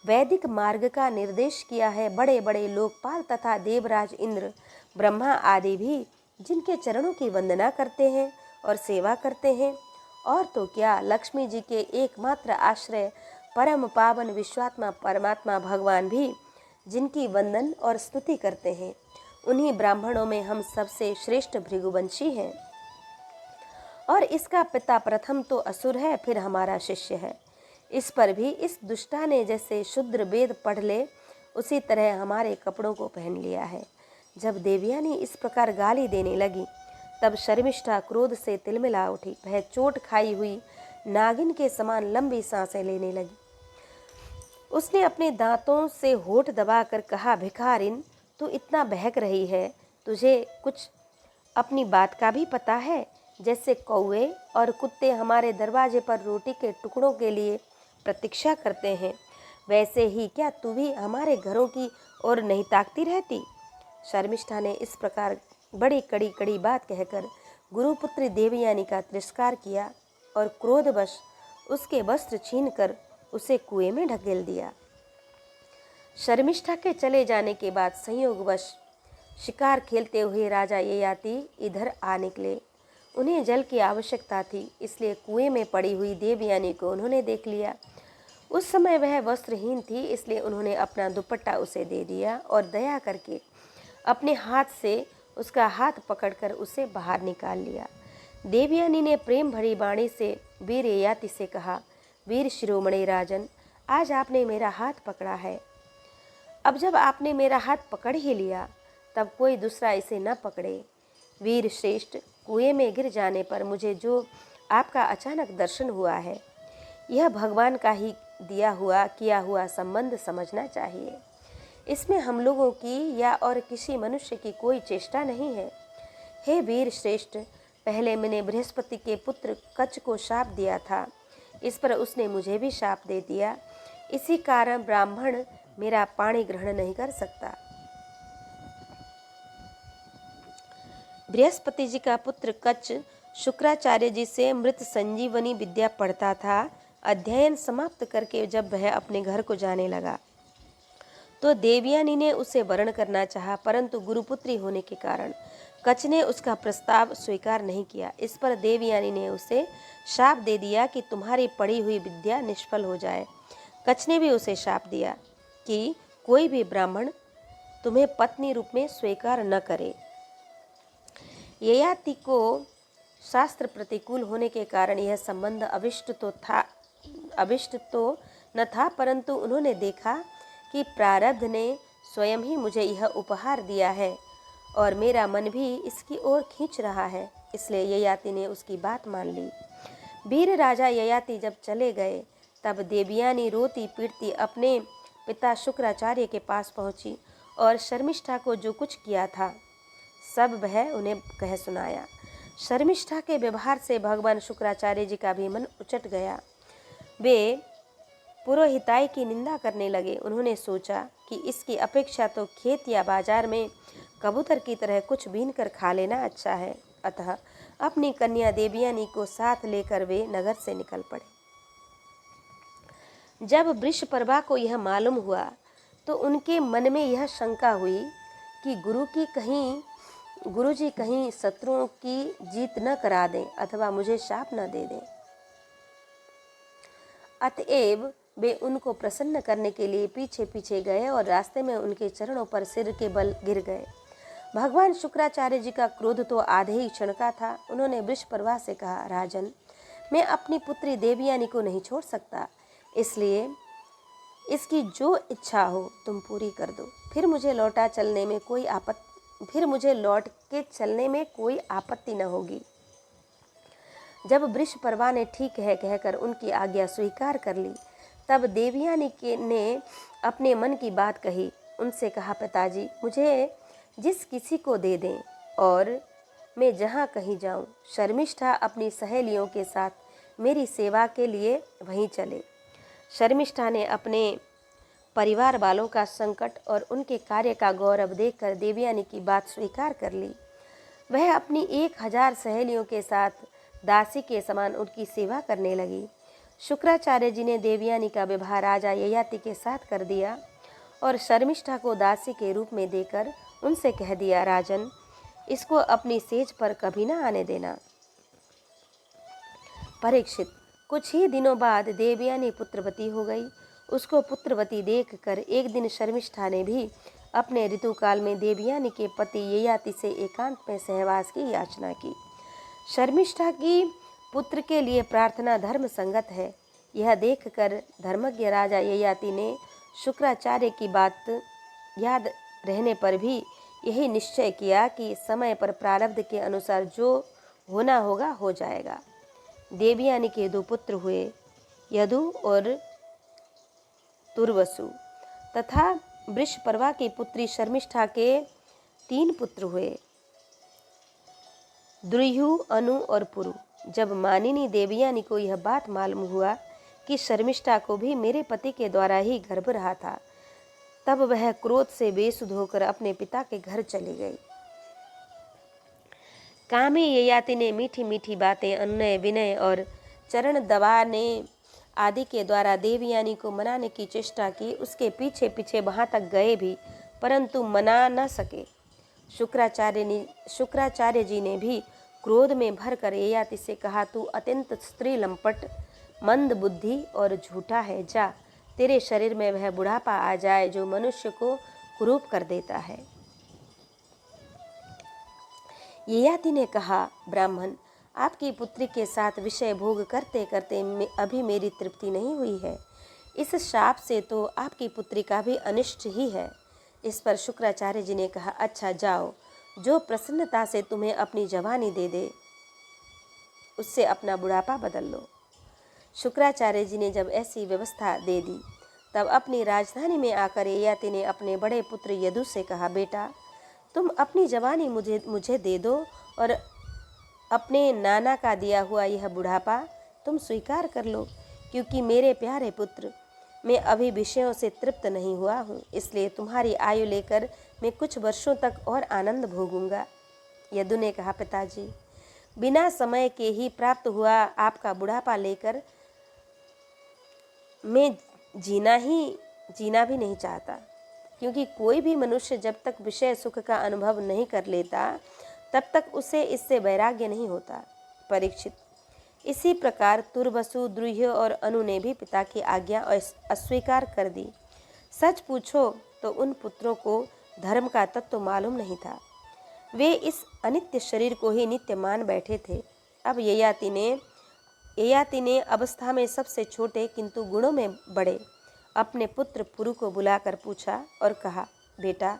वैदिक मार्ग का निर्देश किया है, बड़े बड़े लोकपाल तथा देवराज इंद्र, ब्रह्मा आदि भी जिनके चरणों की वंदना करते हैं और सेवा करते हैं, और तो क्या लक्ष्मी जी के एकमात्र आश्रय परम पावन विश्वात्मा परमात्मा भगवान भी जिनकी वंदन और स्तुति करते हैं, उन्हीं ब्राह्मणों में हम सबसे श्रेष्ठ भृगुवंशी हैं। और इसका पिता प्रथम तो असुर है, फिर हमारा शिष्य है। इस पर भी इस दुष्टा ने जैसे शूद्र वेद पढ़ ले, उसी तरह हमारे कपड़ों को पहन लिया है। जब देवयानी इस प्रकार गाली देने लगी, तब शर्मिष्ठा क्रोध से तिलमिला उठी। वह चोट खाई हुई नागिन के समान लंबी सांसें लेने लगी। उसने अपने दांतों से होठ दबाकर कहा, भिखारिन, तू इतना बहक रही है, तुझे कुछ अपनी बात का भी पता है? जैसे कौवे और कुत्ते हमारे दरवाजे पर रोटी के टुकड़ों के लिए प्रतीक्षा करते हैं, वैसे ही क्या तू भी हमारे घरों की ओर नहीं ताकती रहती? शर्मिष्ठा ने इस प्रकार बड़ी कड़ी कड़ी बात कहकर गुरुपुत्री देवयानी का तिरस्कार किया और क्रोधवश उसके वस्त्र छीनकर उसे कुएं में ढकेल दिया। शर्मिष्ठा के चले जाने के बाद संयोगवश शिकार खेलते हुए राजा ययाति इधर आ निकले। उन्हें जल की आवश्यकता थी, इसलिए कुएं में पड़ी हुई देवयानी को उन्होंने देख लिया। उस समय वह वस्त्रहीन थी, इसलिए उन्होंने अपना दुपट्टा उसे दे दिया और दया करके अपने हाथ से उसका हाथ पकड़कर उसे बाहर निकाल लिया। देवयानी ने प्रेम भरी वाणी से वीर ययाति से कहा, वीर शिरोमणि राजन, आज आपने मेरा हाथ पकड़ा है। अब जब आपने मेरा हाथ पकड़ ही लिया, तब कोई दूसरा इसे न पकड़े। वीर श्रेष्ठ, कुएं में गिर जाने पर मुझे जो आपका अचानक दर्शन हुआ है, यह भगवान का ही दिया हुआ किया हुआ संबंध समझना चाहिए। इसमें हम लोगों की या और किसी मनुष्य की कोई चेष्टा नहीं है। हे वीर श्रेष्ठ, पहले मैंने बृहस्पति के पुत्र कच्छ को शाप दिया था, इस पर उसने मुझे भी शाप दे दिया। इसी कारण ब्राह्मण मेरा पाणी ग्रहण नहीं कर सकता। बृहस्पति जी का पुत्र कच्छ शुक्राचार्य जी से मृत संजीवनी विद्या पढ़ता था। अध्ययन समाप्त करके जब वह अपने घर को जाने लगा, तो देवयानी ने उसे वरण करना चाहा, परंतु गुरुपुत्री होने के कारण कच्छ ने उसका प्रस्ताव स्वीकार नहीं किया। इस पर देवयानी ने उसे शाप दे दिया कि तुम्हारी पढ़ी हुई विद्या निष्फल हो जाए। कच्छ ने भी उसे शाप दिया कि कोई भी ब्राह्मण तुम्हें पत्नी रूप में स्वीकार न करे। ययाति को शास्त्र प्रतिकूल होने के कारण यह संबंध अभिष्ट तो न था, परंतु उन्होंने देखा कि कि प्रारब्ध ने स्वयं ही मुझे यह उपहार दिया है और मेरा मन भी इसकी ओर खींच रहा है, इसलिए ययाति ने उसकी बात मान ली। वीर राजा ययाति जब चले गए तब देवयानी रोती पीटती अपने पिता शुक्राचार्य के पास पहुंची और शर्मिष्ठा को जो कुछ किया था सब वह उन्हें कह सुनाया। शर्मिष्ठा के व्यवहार से भगवान शुक्राचार्य जी का भी मन उचट गया। वे पुरोहिताई की निंदा करने लगे। उन्होंने सोचा कि इसकी अपेक्षा तो खेत या बाजार में कबूतर की तरह कुछ बीन कर खा लेना अच्छा है। अतः अपनी कन्या देवयानी को साथ लेकर वे नगर से निकल पड़े। जब वृषपर्वा को यह मालूम हुआ तो उनके मन में यह शंका हुई कि गुरुजी कहीं शत्रुओं की जीत न करा दें अथवा मुझे शाप न दे दें। अतएव वे उनको प्रसन्न करने के लिए पीछे पीछे गए और रास्ते में उनके चरणों पर सिर के बल गिर गए। भगवान शुक्राचार्य जी का क्रोध तो आधे ही क्षण का था। उन्होंने वृषपर्वा से कहा, राजन, मैं अपनी पुत्री देवयानी को नहीं छोड़ सकता, इसलिए इसकी जो इच्छा हो तुम पूरी कर दो। फिर मुझे लौट के चलने में कोई आपत्ति न होगी। जब वृषपर्वा ने ठीक है कहकर उनकी आज्ञा स्वीकार कर ली तब देवयानी ने अपने मन की बात कही। उनसे कहा, पिताजी, मुझे जिस किसी को दे दें और मैं जहाँ कहीं जाऊँ। शर्मिष्ठा अपनी सहेलियों के साथ मेरी सेवा के लिए वहीं चले। शर्मिष्ठा ने अपने परिवार वालों का संकट और उनके कार्य का गौरव देखकर देवयानी की बात स्वीकार कर ली। वह अपनी 1000 सहेलियों के साथ दासी के समान उनकी सेवा करने लगी। शुक्राचार्य जी ने देवयानी का विवाह राजा ययाति के साथ कर दिया और शर्मिष्ठा को दासी के रूप में देकर उनसे कह दिया, राजन, इसको अपनी सेज पर कभी न आने देना। परीक्षित, कुछ ही दिनों बाद देवयानी पुत्रवती हो गई। उसको पुत्रवती देखकर एक दिन शर्मिष्ठा ने भी अपने ऋतुकाल में देवयानी के पति ययाति से एकांत में सहवास की याचना की। शर्मिष्ठा की पुत्र के लिए प्रार्थना धर्म संगत है। यह देखकर धर्मज्ञ राजा ययाति ने शुक्राचार्य की बात याद रहने पर भी यही निश्चय किया कि समय पर प्रारब्ध के अनुसार जो होना होगा हो जाएगा। देवयानी के 2 पुत्र हुए, यदु और तुर्वसु, तथा वृषपर्वा की पुत्री शर्मिष्ठा के 3 पुत्र हुए, द्रुह्यु, अनु और पुरु। जब मानिनी देवयानी को यह बात मालूम हुआ कि शर्मिष्ठा को भी मेरे पति के द्वारा ही गर्भ रहा था, तब वह क्रोध से बेसुध होकर अपने पिता के घर चली गई। कामी ययाति ने मीठी मीठी बातें, अनुनय, विनय और चरण दबाने आदि के द्वारा देवयानी को मनाने की चेष्टा की। उसके पीछे पीछे वहां तक गए भी, परंतु मना न सके। शुक्राचार्य जी ने भी क्रोध में भरकर ययाति से कहा, तू अत्यंत स्त्री लंपट, मंद बुद्धि और झूठा है। जा, तेरे शरीर में वह बुढ़ापा आ जाए जो मनुष्य को कुरूप कर देता है। ययाति ने कहा, ब्राह्मण, आपकी पुत्री के साथ विषय भोग करते करते अभी मेरी तृप्ति नहीं हुई है। इस शाप से तो आपकी पुत्री का भी अनिष्ट ही है। इस पर शुक्राचार्य जी ने कहा, अच्छा जाओ, जो प्रसन्नता से तुम्हें अपनी जवानी दे दे उससे अपना बुढ़ापा बदल लो। शुक्राचार्य जी ने जब ऐसी व्यवस्था दे दी तब अपनी राजधानी में आकर ययाति ने अपने बड़े पुत्र यदु से कहा, बेटा, तुम अपनी जवानी मुझे दे दो और अपने नाना का दिया हुआ यह बुढ़ापा तुम स्वीकार कर लो, क्योंकि मेरे प्यारे पुत्र, मैं अभी विषयों से तृप्त नहीं हुआ हूँ, इसलिए तुम्हारी आयु लेकर मैं कुछ वर्षों तक और आनंद भोगूंगा। यदु ने कहा, पिताजी, बिना समय के ही प्राप्त हुआ आपका बुढ़ापा लेकर मैं जीना भी नहीं चाहता, क्योंकि कोई भी मनुष्य जब तक विषय सुख का अनुभव नहीं कर लेता तब तक उसे इससे वैराग्य नहीं होता। परीक्षित, इसी प्रकार तुर्वसु, द्रुह्य और अनु ने भी पिता की आज्ञा अस्वीकार कर दी। सच पूछो तो उन पुत्रों को धर्म का तत्व मालूम नहीं था। वे इस अनित्य शरीर को ही नित्य मान बैठे थे। अब ययाति ने अवस्था में सबसे छोटे किंतु गुणों में बड़े अपने पुत्र पुरु को बुलाकर पूछा और कहा, बेटा,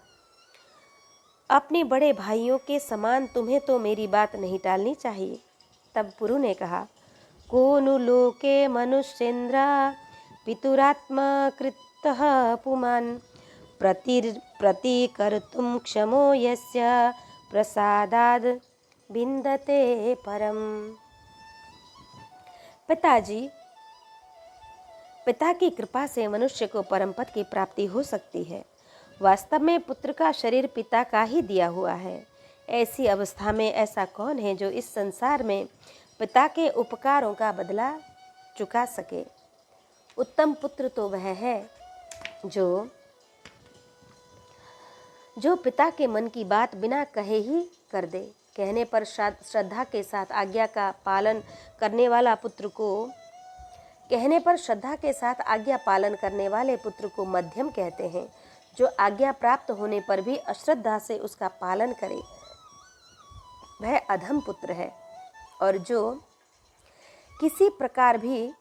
अपने बड़े भाइयों के समान तुम्हें तो मेरी बात नहीं टालनी चाहिए। तब पुरु ने कहा, को नु लोके मनुष्येन्द्र पितुरात्मा कृतः पुमान् प्रतिकर्तुं क्षमो यस्य प्रसादाद बिंदते परम। पिताजी, पिता की कृपा से मनुष्य को परम पद की प्राप्ति हो सकती है। वास्तव में पुत्र का शरीर पिता का ही दिया हुआ है। ऐसी अवस्था में ऐसा कौन है जो इस संसार में पिता के उपकारों का बदला चुका सके। उत्तम पुत्र तो वह है जो पिता के मन की बात बिना कहे ही कर दे। कहने पर श्रद्धा के साथ आज्ञा का पालन करने वाला पुत्र को मध्यम कहते हैं। जो आज्ञा प्राप्त होने पर भी अश्रद्धा से उसका पालन करे वह अधम पुत्र है, और जो किसी प्रकार भी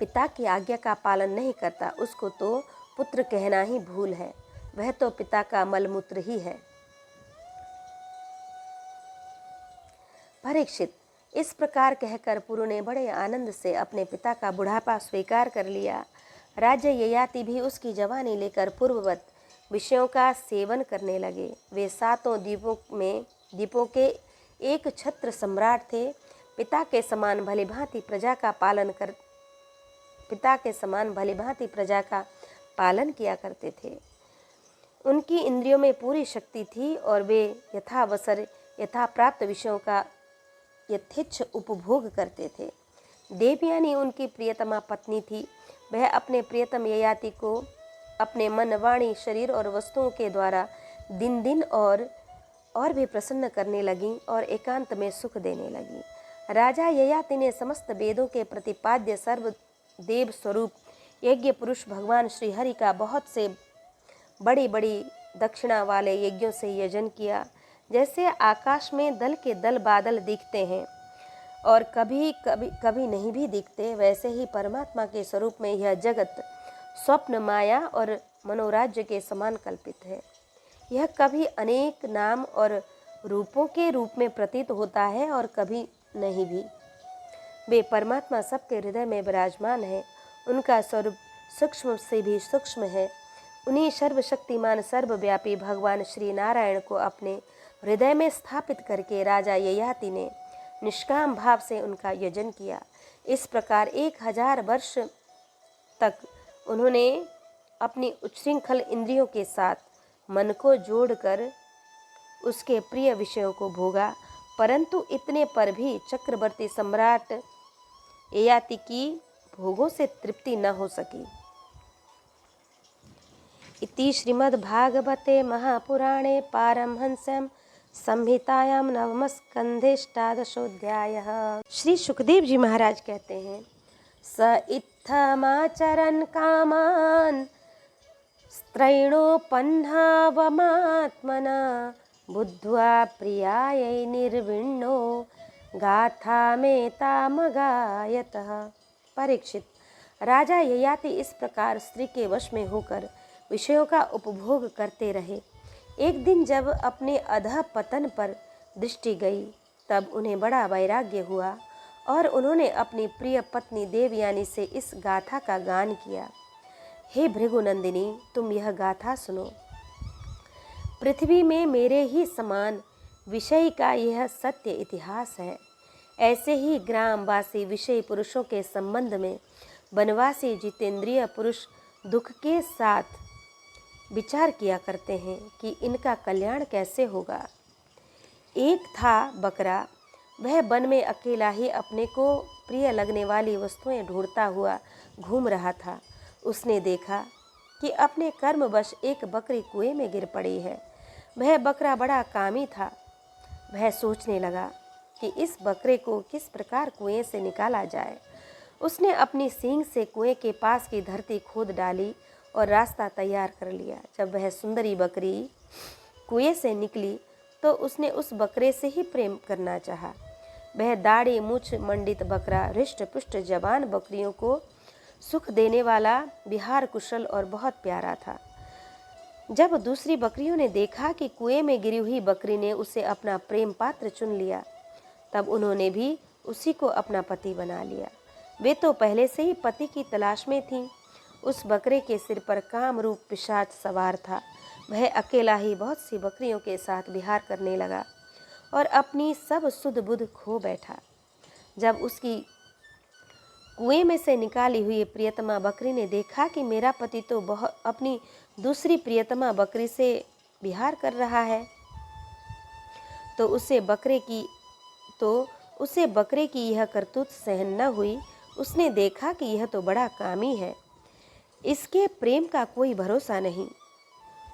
पिता की आज्ञा का पालन नहीं करता उसको तो पुत्र कहना ही भूल है। वह तो पिता का मलमूत्र ही है। परीक्षित, इस प्रकार कहकर पुरु ने बड़े आनंद से अपने पिता का बुढ़ापा स्वीकार कर लिया। राज्य ययाति भी उसकी जवानी लेकर पूर्ववत विषयों का सेवन करने लगे। वे सातों द्वीपों के एक छत्र सम्राट थे। पिता के समान भलीभांति प्रजा का पालन किया करते थे। उनकी इंद्रियों में पूरी शक्ति थी और वे यथावसर यथाप्राप्त विषयों का यथेच्छ उपभोग करते थे। देवयानी उनकी प्रियतमा पत्नी थी। वह अपने प्रियतम ययाति को अपने मन, वाणी, शरीर और वस्तुओं के द्वारा दिन दिन और भी प्रसन्न करने लगी और एकांत में सुख देने लगी। राजा ययाति ने समस्त वेदों के प्रतिपाद्य सर्वदेव स्वरूप यज्ञ पुरुष भगवान श्री हरि का बहुत से बड़ी बड़ी दक्षिणा वाले यज्ञों से यजन किया। जैसे आकाश में दल के दल बादल दिखते हैं और कभी नहीं भी दिखते, वैसे ही परमात्मा के स्वरूप में यह जगत स्वप्न, माया और मनोराज्य के समान कल्पित है। यह कभी अनेक नाम और रूपों के रूप में प्रतीत होता है और कभी नहीं भी। वे परमात्मा सबके हृदय में विराजमान है। उनका स्वरूप सूक्ष्म से भी सूक्ष्म है। उन्हीं सर्वशक्तिमान सर्वव्यापी भगवान श्री नारायण को अपने हृदय में स्थापित करके राजा ययाति ने निष्काम भाव से उनका यजन किया। इस प्रकार 1000 वर्ष तक उन्होंने अपनी उच्छृंखल इंद्रियों के साथ मन को जोड़कर उसके प्रिय विषयों को भोगा, परंतु इतने पर भी चक्रवर्ती सम्राट ययाति की भोगों से तृप्ति न हो सकी। इति श्रीमद्भागवते महापुराणे पारमहंस्यां संहितायां नवमस्कन्धेष्टादशोऽध्यायः। श्री सुखदेव जी महाराज कहते हैं, स इत्थमाचरन् कामान् स्त्रैणोपह्नावमात्मना बुद्ध्वा प्रियायै निर्विण्णो गाथामेतामगायतः। परीक्षित, राजा ययाति इस प्रकार स्त्री के वश में होकर विषयों का उपभोग करते रहे। एक दिन जब अपने अधः पतन पर दृष्टि गई तब उन्हें बड़ा वैराग्य हुआ और उन्होंने अपनी प्रिय पत्नी देवयानी से इस गाथा का गान किया। हे भृगुनंदिनी, तुम यह गाथा सुनो। पृथ्वी में मेरे ही समान विषय का यह सत्य इतिहास है। ऐसे ही ग्रामवासी विषयी पुरुषों के संबंध में वनवासी जितेंद्रिय पुरुष दुख के साथ विचार किया करते हैं कि इनका कल्याण कैसे होगा। एक था बकरा, वह वन में अकेला ही अपने को प्रिय लगने वाली वस्तुएं ढूंढता हुआ घूम रहा था। उसने देखा कि अपने कर्मवश एक बकरी कुएं में गिर पड़ी है। वह बकरा बड़ा कामी था। वह सोचने लगा कि इस बकरे को किस प्रकार कुएं से निकाला जाए। उसने अपनी सींग से कुएं के पास की धरती खोद डाली और रास्ता तैयार कर लिया। जब वह सुंदरी बकरी कुएं से निकली तो उसने उस बकरे से ही प्रेम करना चाहा। वह दाढ़ी मूछ मंडित बकरा हृष्ट पुष्ट जवान बकरियों को सुख देने वाला, विहार कुशल और बहुत प्यारा था। जब दूसरी बकरियों ने देखा कि कुएं में गिरी हुई बकरी ने उसे अपना प्रेम पात्र चुन लिया, तब उन्होंने भी उसी को अपना पति बना लिया। वे तो पहले से ही पति की तलाश में थीं। उस बकरे के सिर पर काम रूप पिशाच सवार था। वह अकेला ही बहुत सी बकरियों के साथ विहार करने लगा और अपनी सब सुध बुध खो बैठा। जब उसकी कुएं में से निकाली हुई प्रियतमा बकरी ने देखा कि मेरा पति तो अपनी दूसरी प्रियतमा बकरी से विहार कर रहा है, तो उसे बकरे की यह करतूत सहन न हुई। उसने देखा कि यह तो बड़ा कामी है, इसके प्रेम का कोई भरोसा नहीं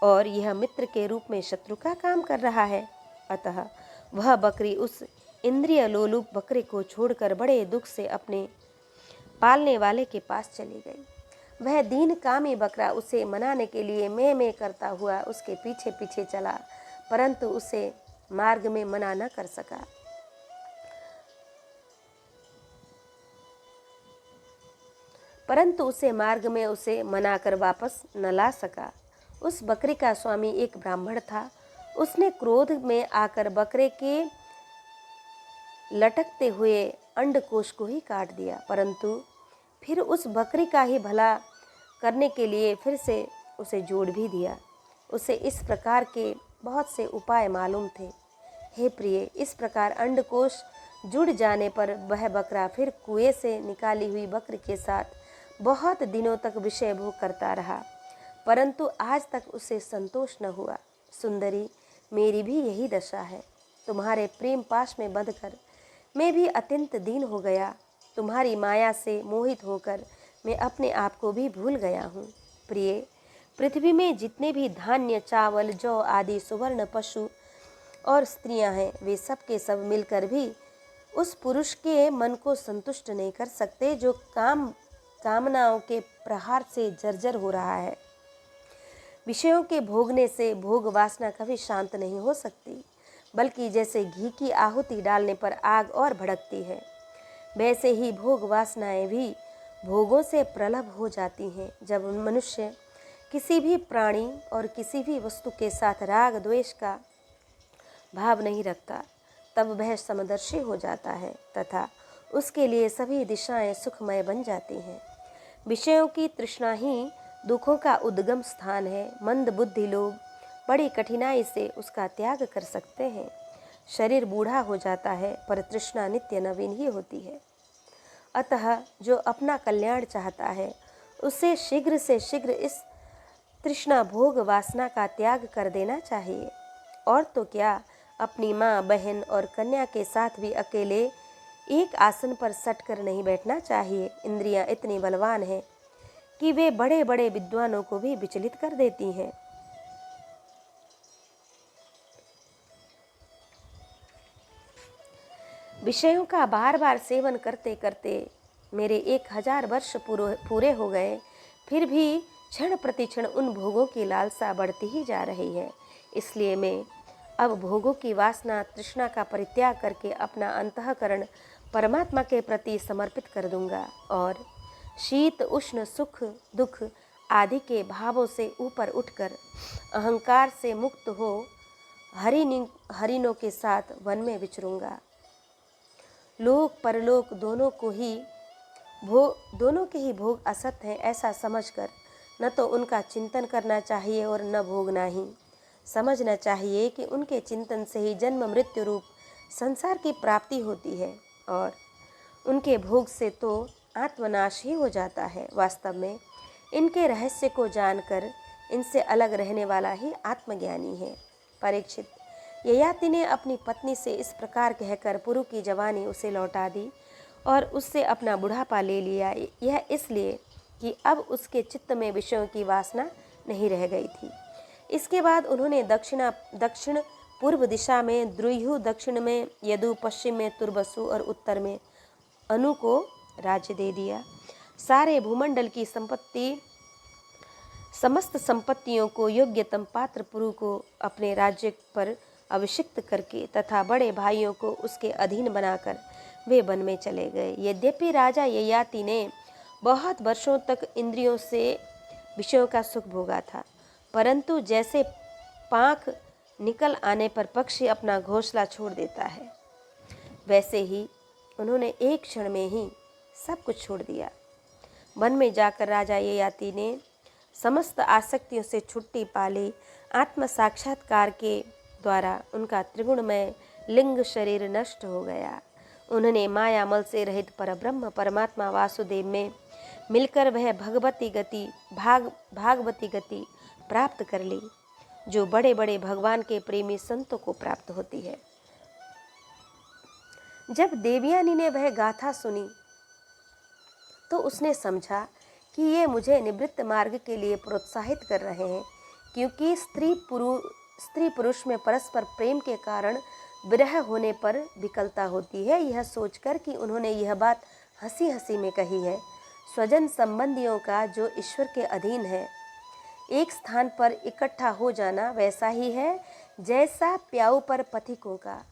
और यह मित्र के रूप में शत्रु का काम कर रहा है। अतः वह बकरी उस इंद्रिय लोलुप बकरे को छोड़कर बड़े दुख से अपने पालने वाले के पास चली गई। वह दीन कामी बकरा उसे मनाने के लिए मैं करता हुआ उसके पीछे पीछे चला, परंतु उसे मार्ग में मना न कर सका। उसे मनाकर वापस न ला सका। उस बकरी का स्वामी एक ब्राह्मण था। उसने क्रोध में आकर बकरे के लटकते हुए अंडकोश को ही काट दिया, परंतु फिर उस बकरी का ही भला करने के लिए फिर से उसे जोड़ भी दिया। उसे इस प्रकार के बहुत से उपाय मालूम थे। हे प्रिय, इस प्रकार अंडकोश जुड़ जाने पर वह बकरा फिर कुएं से निकाली हुई बकरी के साथ बहुत दिनों तक विषय भोग करता रहा, परंतु आज तक उसे संतोष न हुआ। सुंदरी, मेरी भी यही दशा है। तुम्हारे प्रेम पाश में बंधकर मैं भी अत्यंत दीन हो गया। तुम्हारी माया से मोहित होकर मैं अपने आप को भी भूल गया हूँ। प्रिय, पृथ्वी में जितने भी धान्य, चावल, जौ आदि सुवर्ण पशु और स्त्रियां हैं, वे सब के सब मिलकर भी उस पुरुष के मन को संतुष्ट नहीं कर सकते जो कामनाओं के प्रहार से जर्जर हो रहा है। विषयों के भोगने से भोग वासना कभी शांत नहीं हो सकती, बल्कि जैसे घी की आहुति डालने पर आग और भड़कती है, वैसे ही भोग वासनाएं भी भोगों से प्रलभ हो जाती हैं। जब मनुष्य किसी भी प्राणी और किसी भी वस्तु के साथ राग द्वेष का भाव नहीं रखता, तब वह समदर्शी हो जाता है तथा उसके लिए सभी दिशाएं सुखमय बन जाती हैं। विषयों की तृष्णा ही दुखों का उद्गम स्थान है। मंद बुद्धि लोग बड़ी कठिनाई से उसका त्याग कर सकते हैं। शरीर बूढ़ा हो जाता है, पर तृष्णा नित्य नवीन ही होती है। अतः जो अपना कल्याण चाहता है, उसे शीघ्र से शीघ्र इस तृष्णा भोग वासना का त्याग कर देना चाहिए। और तो क्या, अपनी माँ, बहन और कन्या के साथ भी अकेले एक आसन पर सट कर नहीं बैठना चाहिए। इंद्रियां इतनी बलवान हैं कि वे बड़े बड़े विद्वानों को भी विचलित कर देती हैं। विषयों का बार बार सेवन करते करते मेरे 1000 वर्ष पूरे हो गए, फिर भी क्षण प्रतिक्षण उन भोगों की लालसा बढ़ती ही जा रही है। इसलिए मैं अब भोगों की वासना तृष्णा का परित्याग करके अपना अंतःकरण परमात्मा के प्रति समर्पित कर दूंगा और शीत उष्ण सुख दुख आदि के भावों से ऊपर उठकर अहंकार से मुक्त हो हरिणों के साथ वन में विचरूंगा। लोक परलोक दोनों के ही भोग असत्य हैं, ऐसा समझकर न तो उनका चिंतन करना चाहिए और न भोगना ही। समझना चाहिए कि उनके चिंतन से ही जन्म मृत्यु रूप संसार की प्राप्ति होती है और उनके भोग से तो आत्मनाश ही हो जाता है। वास्तव में इनके रहस्य को जानकर इनसे अलग रहने वाला ही आत्मज्ञानी है। परीक्षित, ययाति ने अपनी पत्नी से इस प्रकार कहकर पुरु की जवानी उसे लौटा दी और उससे अपना बुढ़ापा ले लिया। यह इसलिए कि अब उसके चित्त में विषयों की वासना नहीं रह गई थी। इसके बाद उन्होंने दक्षिण पूर्व दिशा में द्रुह्यु, दक्षिण में यदु, पश्चिम में तुर्बसु और उत्तर में अनु को राज्य दे दिया। सारे भूमंडल की समस्त संपत्तियों को योग्यतम पात्र पुरु को अपने राज्य पर अभिषिक्त करके तथा बड़े भाइयों को उसके अधीन बनाकर वे वन में चले गए। यद्यपि राजा ययाति ने बहुत वर्षों तक इंद्रियों से विषयों का सुख भोगा था, परंतु जैसे पाँख निकल आने पर पक्षी अपना घोंसला छोड़ देता है, वैसे ही उन्होंने एक क्षण में ही सब कुछ छोड़ दिया। वन में जाकर राजा ययाति ने समस्त आसक्तियों से छुट्टी पा ली। आत्म साक्षात्कार के द्वारा उनका त्रिगुणमय लिंग शरीर नष्ट हो गया। उन्होंने मायामल से रहित परब्रह्म परमात्मा वासुदेव में मिलकर वह भागवती गति प्राप्त कर ली, जो बड़े बड़े भगवान के प्रेमी संतों को प्राप्त होती है। जब देवयानी ने वह गाथा सुनी तो उसने समझा कि ये मुझे निवृत्त मार्ग के लिए प्रोत्साहित कर रहे हैं, क्योंकि स्त्री पुरुष में परस्पर प्रेम के कारण विरह होने पर विकलता होती है। यह सोचकर कि उन्होंने यह बात हंसी हंसी में कही है, स्वजन संबंधियों का जो ईश्वर के अधीन है एक स्थान पर इकट्ठा हो जाना वैसा ही है जैसा प्याऊ पर पथिकों का।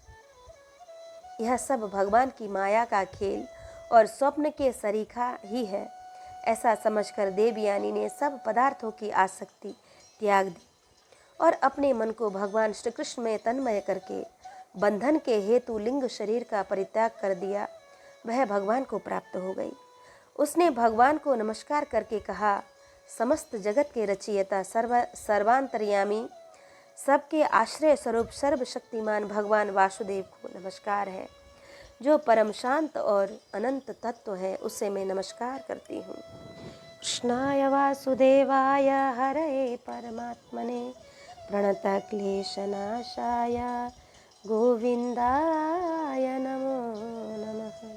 यह सब भगवान की माया का खेल और स्वप्न के सरीखा ही है। ऐसा समझकर देवयानी ने सब पदार्थों की आसक्ति त्याग दी और अपने मन को भगवान श्री कृष्ण में तन्मय करके बंधन के हेतु लिंग शरीर का परित्याग कर दिया। वह भगवान को प्राप्त हो गई। उसने भगवान को नमस्कार करके कहा, समस्त जगत के रचयिता सर्वांतर्यामी सबके आश्रय स्वरूप सर्वशक्तिमान भगवान वासुदेव को नमस्कार है। जो परम शांत और अनंत तत्व है उसे मैं नमस्कार करती हूँ। कृष्णाय वासुदेवाय हरये परमात्मने प्रणतक्लेशनाशाय गोविंदाय नमो नमः।